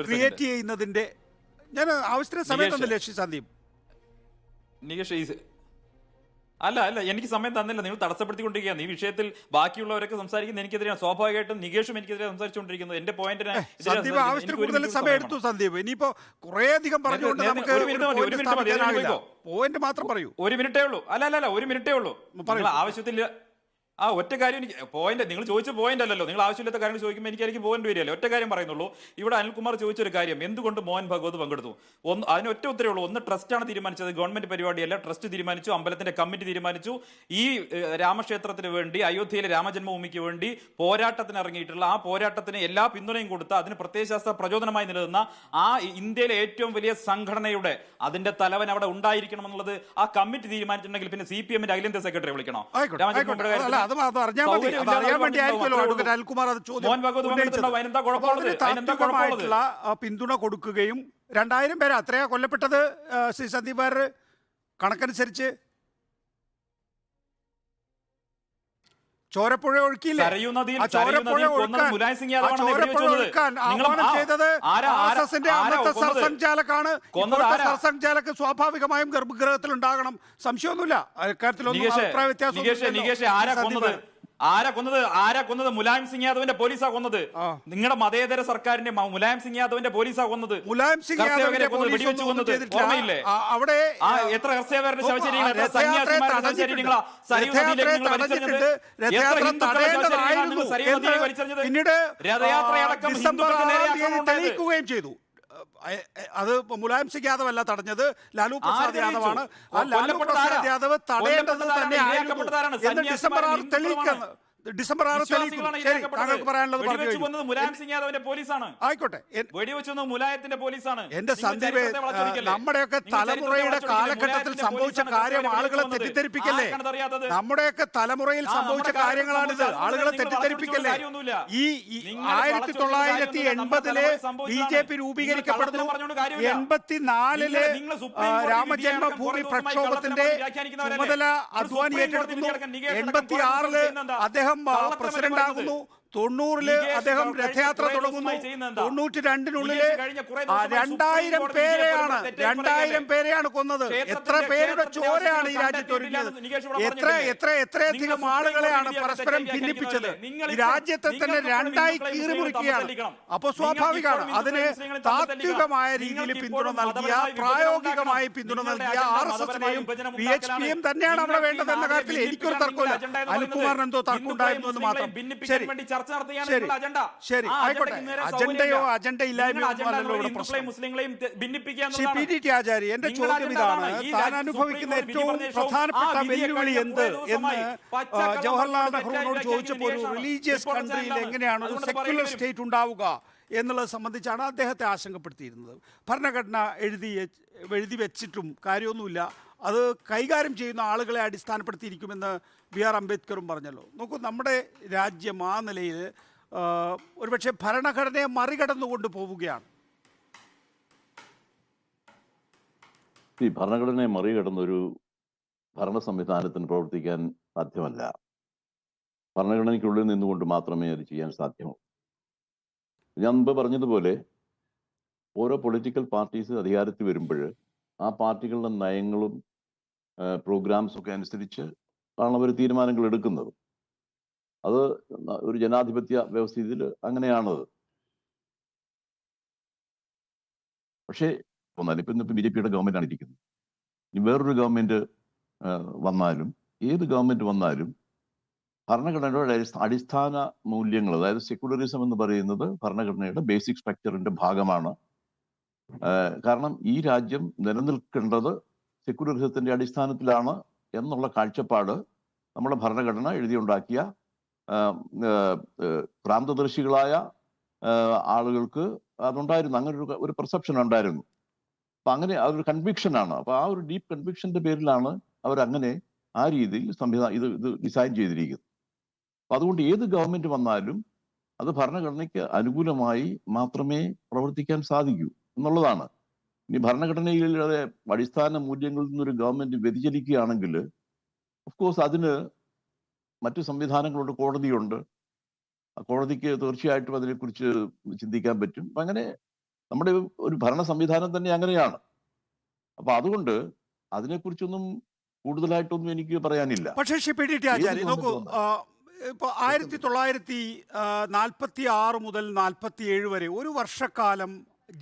ക്രിയേറ്റ് ചെയ്യുന്നതിന്റെ. ഞാൻ ആവശ്യത്തിന് സമയം തന്നില്ലേ ശ്രീ സന്ദീപ്? അല്ല എനിക്ക് സമയം തന്നില്ല. നിങ്ങൾ തടസ്സപ്പെടുത്തിക്കൊണ്ടിരിക്കുകയാണ്. ഈ വിഷയത്തിൽ ബാക്കിയുള്ളവരൊക്കെ സംസാരിക്കുന്നത് എനിക്കെതിരെയാണ്. സ്വാഭാവികമായിട്ടും നികേഷും എനിക്കെതിരെ സംസാരിച്ചുകൊണ്ടിരിക്കുന്നത്. എന്റെ പോയിന്റിന് സന്ദീപ് ആവശ്യത്തിന് കൂടുതൽ സമയം എടുത്തു. സന്ദീപ് ഇനിയിപ്പോ കുറെ അധികം പറഞ്ഞുകൊണ്ട് നമുക്ക് പോയിന്റ് മാത്രം പറയൂ. 1 മിനിറ്റേ ഉള്ളൂ. അല്ല 1 മിനിറ്റേ ഉള്ളൂ. ആവശ്യത്തിൽ ആ ഒറ്റ കാര്യം എനിക്ക് പോയിന്റ്, നിങ്ങൾ ചോദിച്ച പോയിന്റ് അല്ലല്ലോ. നിങ്ങൾ ആവശ്യമില്ലാത്ത കാര്യങ്ങൾ ചോദിക്കുമ്പോൾ എനിക്ക് പോയിന്റ് വരികയല്ലേ. ഒറ്റ കാര്യം പറയുന്നുള്ളൂ. ഇവിടെ അനിൽകുമാർ ചോദിച്ചൊരു കാര്യം, എന്തുകൊണ്ട് മോഹൻ ഭാഗവത് പങ്കെടുത്തു? അതിന് ഒറ്റ ഉത്തരവേ ഉള്ളൂ. ഒന്ന്, ട്രസ്റ്റാണ് തീരുമാനിച്ചത്, ഗവൺമെന്റ് പരിപാടിയല്ല. ട്രസ്റ്റ് തീരുമാനിച്ചു, അമ്പലത്തിന്റെ കമ്മിറ്റി തീരുമാനിച്ചു. ഈ രാമക്ഷേത്രത്തിന് വേണ്ടി, അയോധ്യയിലെ രാമജന്മഭൂമിക്ക് വേണ്ടി പോരാട്ടത്തിന് ഇറങ്ങിയിട്ടുള്ള ആ പോരാട്ടത്തിന് എല്ലാ പിന്തുണയും കൊടുത്ത അതിന് പ്രത്യയശാസ്ത്ര പ്രചോദനമായി നിലനിന്ന ആ ഇന്ത്യയിലെ ഏറ്റവും വലിയ സംഘടനയുടെ അതിന്റെ തലവൻ അവിടെ ഉണ്ടായിരിക്കണം എന്നുള്ളത് ആ കമ്മിറ്റി തീരുമാനിച്ചിട്ടുണ്ടെങ്കിൽ പിന്നെ CPM-ന്റെ അഖിലേന്ത്യാ സെക്രട്ടറി വിളിക്കണോ? താത്വികമായിട്ടുള്ള പിന്തുണ കൊടുക്കുകയും 2000 പേര് അത്രയാ കൊല്ലപ്പെട്ടത് ശ്രീ സന്ദീപ് വാര്യർ കണക്കനുസരിച്ച്. ചോരപ്പുഴ ഒഴുക്കിയില്ലേ? ചോരപ്പുഴ ഒഴുക്കാൻ ആഹ്വാനം ചെയ്തത് RSSന്റെ അന്നത്തെ സർസംഘചാലകാണ്. സർസംഘചാലക്ക് സ്വാഭാവികമായും ഗർഭഗൃഹത്തിൽ ഉണ്ടാകണം, സംശയമൊന്നുമില്ല. അക്കാര്യത്തിലൊന്നും അഭിപ്രായ വ്യത്യാസം. ആരാ കൊന്നത്? മുലായം സിംഗ് യാദവിന്റെ പോലീസാ കൊന്നത്. നിങ്ങളുടെ മതേതര സർക്കാരിന്റെ മുലായം സിംഗ് യാദവിന്റെ പോലീസാ കൊന്നത്. മുലായം സിംഗ് യാദവിനെ വെടിവെച്ച് കൊന്നത് ഓർമ്മയില്ലേ? അവിടെ എത്ര കർഷകരുടെ പിന്നീട് ഡിസംബർ 6-ാം തീയതി തെളിയിക്കുകയും ചെയ്തു. അത് മുലായം സിംഗ് യാദവ് അല്ല തടഞ്ഞത്, ലാലു പ്രസാദ് യാദവാണ്. ആ ലാലു പ്രസാദ് യാദവ് തടയേണ്ടത് തന്നെ ആയിരുന്നു. ഡിസംബർ 6 തെളിയിക്കുന്നത്. ഡിസംബർ 6 തെളിയിക്കും. ശരി, താങ്കൾക്ക് പറയാനുള്ളത് പറഞ്ഞു. മുലായം സിംഗ് യാദവിന്റെ പോലീസാണ്. ആയിക്കോട്ടെ, വെടിവെച്ചൊന്നും മുലായത്തിന്റെ പോലീസാണ്. എന്റെ സന്ദീപ്, നമ്മുടെയൊക്കെ തലമുറയുടെ കാലഘട്ടത്തിൽ സംഭവിച്ച കാര്യം ആളുകളെ തെറ്റിദ്ധരിപ്പിക്കല്ലേ? നമ്മുടെയൊക്കെ തലമുറയിൽ സംഭവിച്ച കാര്യങ്ങളാണിത്. ആളുകളെ തെറ്റിദ്ധരിപ്പിക്കല്ലേ? ഈ 1980-ലെ BJP രൂപീകരിക്കപ്പെടുന്നു. 84-ലെ രാമജന്മഭൂമി പ്രക്ഷോഭത്തിന്റെ ചുമതല അദ്വാനി ഏറ്റെടുക്കുന്നു. 86-ല് അദ്ദേഹം പ്രസിഡന്റ് ആകുന്നു. 90-ല് അദ്ദേഹം രഥയാത്ര തുടങ്ങുന്നു. 92-നുള്ളില് 2000 പേരെയാണ് കൊന്നത്. എത്ര പേരുടെ ചോരയാണ് ഈ രാജ്യത്ത് ഒരുങ്ങിയത്? എത്രയധികം ആളുകളെയാണ് പരസ്പരം ഭിന്നിപ്പിച്ചത്? ഈ രാജ്യത്തെ തന്നെ രണ്ടായി കീറിമുറിക്കുകയാണ്. അപ്പൊ സ്വാഭാവികമാണ് അതിന് താത്വികമായ രീതിയിൽ പിന്തുണ നൽകിയ, പ്രായോഗികമായി പിന്തുണ നൽകിയ RSSനെയും BHPയും തന്നെയാണ് അവിടെ വേണ്ടത് എന്ന കാര്യത്തിൽ എനിക്കൊരു തർക്കമില്ല. അനിൽകുമാറിന് എന്തോ തർക്കമുണ്ടായിരുന്നു എന്ന് മാത്രം. ശരി, ആയിക്കോട്ടെ. അജണ്ടയോ അജണ്ട ഇല്ലായ്മയോ അല്ലല്ലോ ഇവിടെ പ്രശ്നം. PDT ആചാരി, എന്റെ ചോദ്യം ഇതാണ്. താൻ അനുഭവിക്കുന്ന ഏറ്റവും പ്രധാനപ്പെട്ട വെല്ലുവിളി എന്ത് എന്ന് ജവഹർലാൽ നെഹ്റുവിനോട് ചോദിച്ചപ്പോൾ ഒരു റിലീജിയസ് കൺട്രിയിൽ എങ്ങനെയാണ് ഒരു സെക്യുലർ സ്റ്റേറ്റ് ഉണ്ടാവുക എന്നുള്ളത് സംബന്ധിച്ചാണ് അദ്ദേഹത്തെ ആശങ്കപ്പെടുത്തിയിരുന്നത്. ഭരണഘടന എഴുതി വെച്ചിട്ടും കാര്യമൊന്നുമില്ല, അത് കൈകാര്യം ചെയ്യുന്ന ആളുകളെ അടിസ്ഥാനപ്പെടുത്തിയിരിക്കുമെന്ന് BR അംബേദ്കറും പറഞ്ഞല്ലോ. നോക്കൂ, നമ്മുടെ രാജ്യം ആ നിലയിൽ ഒരുപക്ഷെ ഭരണഘടനയെ മറികടന്നുകൊണ്ട് പോവുകയാണ്. ഈ ഭരണഘടനയെ മറികടന്നൊരു ഭരണ സംവിധാനത്തിന് പ്രവർത്തിക്കാൻ സാധ്യമല്ല. ഭരണഘടനയ്ക്കുള്ളിൽ നിന്നുകൊണ്ട് മാത്രമേ അത് ചെയ്യാൻ സാധ്യമൂ. ഞാൻ മുമ്പ് പറഞ്ഞതുപോലെ ഓരോ പൊളിറ്റിക്കൽ പാർട്ടീസ് അധികാരത്തിൽ വരുമ്പോൾ ആ പാർട്ടികളുടെ നയങ്ങളും പ്രോഗ്രാംസും ഒക്കെ അനുസരിച്ച് ആണ് അവർ തീരുമാനങ്ങൾ എടുക്കുന്നത്. അത് ഒരു ജനാധിപത്യ വ്യവസ്ഥയിൽ അങ്ങനെയാണത്. പക്ഷേ ഇപ്പം BJP-യുടെ ഗവൺമെൻറ്റാണ് ഇരിക്കുന്നത്. ഇനി വേറൊരു ഗവൺമെൻറ് വന്നാലും ഏത് ഗവൺമെൻറ് വന്നാലും ഭരണഘടനയുടെ അടിസ്ഥാന മൂല്യങ്ങൾ, അതായത് സെക്യുലറിസം എന്ന് പറയുന്നത് ഭരണഘടനയുടെ ബേസിക് സ്ട്രക്ചറിന്റെ ഭാഗമാണ്. കാരണം ഈ രാജ്യം നിലനിൽക്കേണ്ടത് സെക്യുലറിസത്തിന്റെ അടിസ്ഥാനത്തിലാണ് എന്നുള്ള കാഴ്ചപ്പാട് നമ്മുടെ ഭരണഘടന എഴുതിയുണ്ടാക്കിയ പ്രാന്തദർശികളായ ആളുകൾക്ക് അതുണ്ടായിരുന്നു. അങ്ങനെ ഒരു പെർസെപ്ഷൻ ഉണ്ടായിരുന്നു. അപ്പൊ അങ്ങനെ അതൊരു കൺവിക്ഷനാണ്. അപ്പൊ ആ ഒരു ഡീപ്പ് കൺവിക്ഷന്റെ പേരിലാണ് അവരങ്ങനെ ആ രീതിയിൽ ഇത് ഡിസൈൻ ചെയ്തിരിക്കുന്നത്. അപ്പൊ അതുകൊണ്ട് ഏത് ഗവൺമെന്റ് വന്നാലും അത് ഭരണഘടനയ്ക്ക് അനുകൂലമായി മാത്രമേ പ്രവർത്തിക്കാൻ സാധിക്കൂ എന്നുള്ളതാണ്. ഇനി ഭരണഘടനയിലെ അടിസ്ഥാന മൂല്യങ്ങളിൽ നിന്നൊരു ഗവൺമെന്റ് വ്യതിചലിക്കുകയാണെങ്കിൽ ഓഫ് കോഴ്സ് അതിന് മറ്റു സംവിധാനങ്ങളുണ്ട്, കോടതിയുണ്ട്. കോടതിക്ക് തീർച്ചയായിട്ടും അതിനെക്കുറിച്ച് ചിന്തിക്കാൻ പറ്റും. അപ്പൊ അങ്ങനെ നമ്മുടെ ഒരു ഭരണ സംവിധാനം തന്നെ അങ്ങനെയാണ്. അപ്പൊ അതുകൊണ്ട് അതിനെക്കുറിച്ചൊന്നും കൂടുതലായിട്ടൊന്നും എനിക്ക് പറയാനില്ല. പക്ഷേ PDT ആചാര്യ നോക്കൂ, ഇപ്പോൾ 1946 മുതൽ 47 വരെ ഒരു വർഷക്കാലം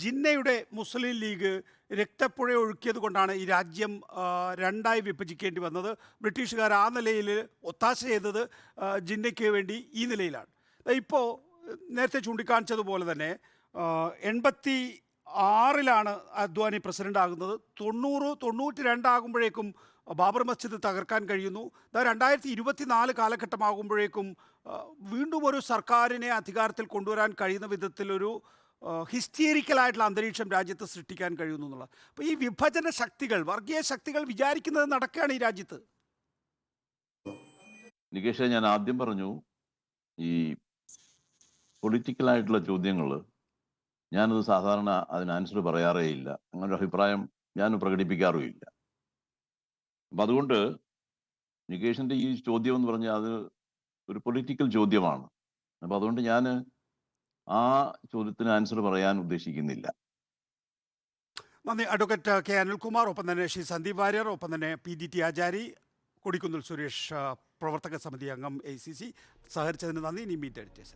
ജിന്നയുടെ മുസ്ലിം ലീഗ് രക്തപ്പുഴ ഒഴുക്കിയത് കൊണ്ടാണ് ഈ രാജ്യം രണ്ടായി വിഭജിക്കേണ്ടി വന്നത്. ബ്രിട്ടീഷുകാർ ആ നിലയിൽ ഒത്താശ ചെയ്തത് ജിന്നയ്ക്ക് വേണ്ടി ഈ നിലയിലാണ്. ഇപ്പോൾ നേരത്തെ ചൂണ്ടിക്കാണിച്ചതുപോലെ തന്നെ 86-ലാണ് അദ്വാനി പ്രസിഡന്റ് ആകുന്നത്. 90-92 ആകുമ്പോഴേക്കും ബാബർ മസ്ജിദ് തകർക്കാൻ കഴിയുന്നു. 2024 കാലഘട്ടമാകുമ്പോഴേക്കും വീണ്ടും ഒരു സർക്കാരിനെ അധികാരത്തിൽ കൊണ്ടുവരാൻ കഴിയുന്ന വിധത്തിലൊരു ഹിസ്റ്റീരിക്കലായിട്ടുള്ള അന്തരീക്ഷം രാജ്യത്ത് സൃഷ്ടിക്കാൻ കഴിയുന്നു എന്നുള്ളത്. അപ്പോൾ ഈ വിഭജന ശക്തികൾ, വർഗീയ ശക്തികൾ വിചാരിക്കുന്നത് നടക്കുകയാണ് ഈ രാജ്യത്ത്. നികേഷ്, ഞാൻ ആദ്യം പറഞ്ഞു ഈ പൊളിറ്റിക്കലായിട്ടുള്ള ചോദ്യങ്ങൾ ഞാനത് സാധാരണ അതിന് ആൻസർ പറയാറേ ഇല്ല. അങ്ങനൊരു അഭിപ്രായം ഞാൻ പ്രകടിപ്പിക്കാറുമില്ല. അപ്പം അതുകൊണ്ട് നികേഷിൻ്റെ ഈ ചോദ്യം എന്ന് പറഞ്ഞാൽ അത് ഒരു പൊളിറ്റിക്കൽ ചോദ്യമാണ്. അപ്പം അതുകൊണ്ട് ഞാൻ ആ ചോദ്യത്തിന് ആൻസർ പറയാൻ ഉദ്ദേശിക്കുന്നില്ല. നന്ദി. അഡ്വക്കേറ്റ് കെ അനിൽകുമാർ, ഒപ്പം തന്നെ ശ്രീ സന്ദീപ് വാര്യർ, ഒപ്പം തന്നെ PDT ആചാരി, കൊടിക്കുന്നിൽ സുരേഷ്, പ്രവർത്തക സമിതി അംഗം ACC, സഹകരിച്ചതിന് നന്ദി. ഇനി meet editors.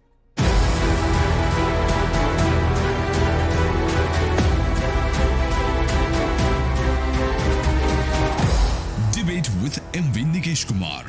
Debate with MV Nikesh Kumar.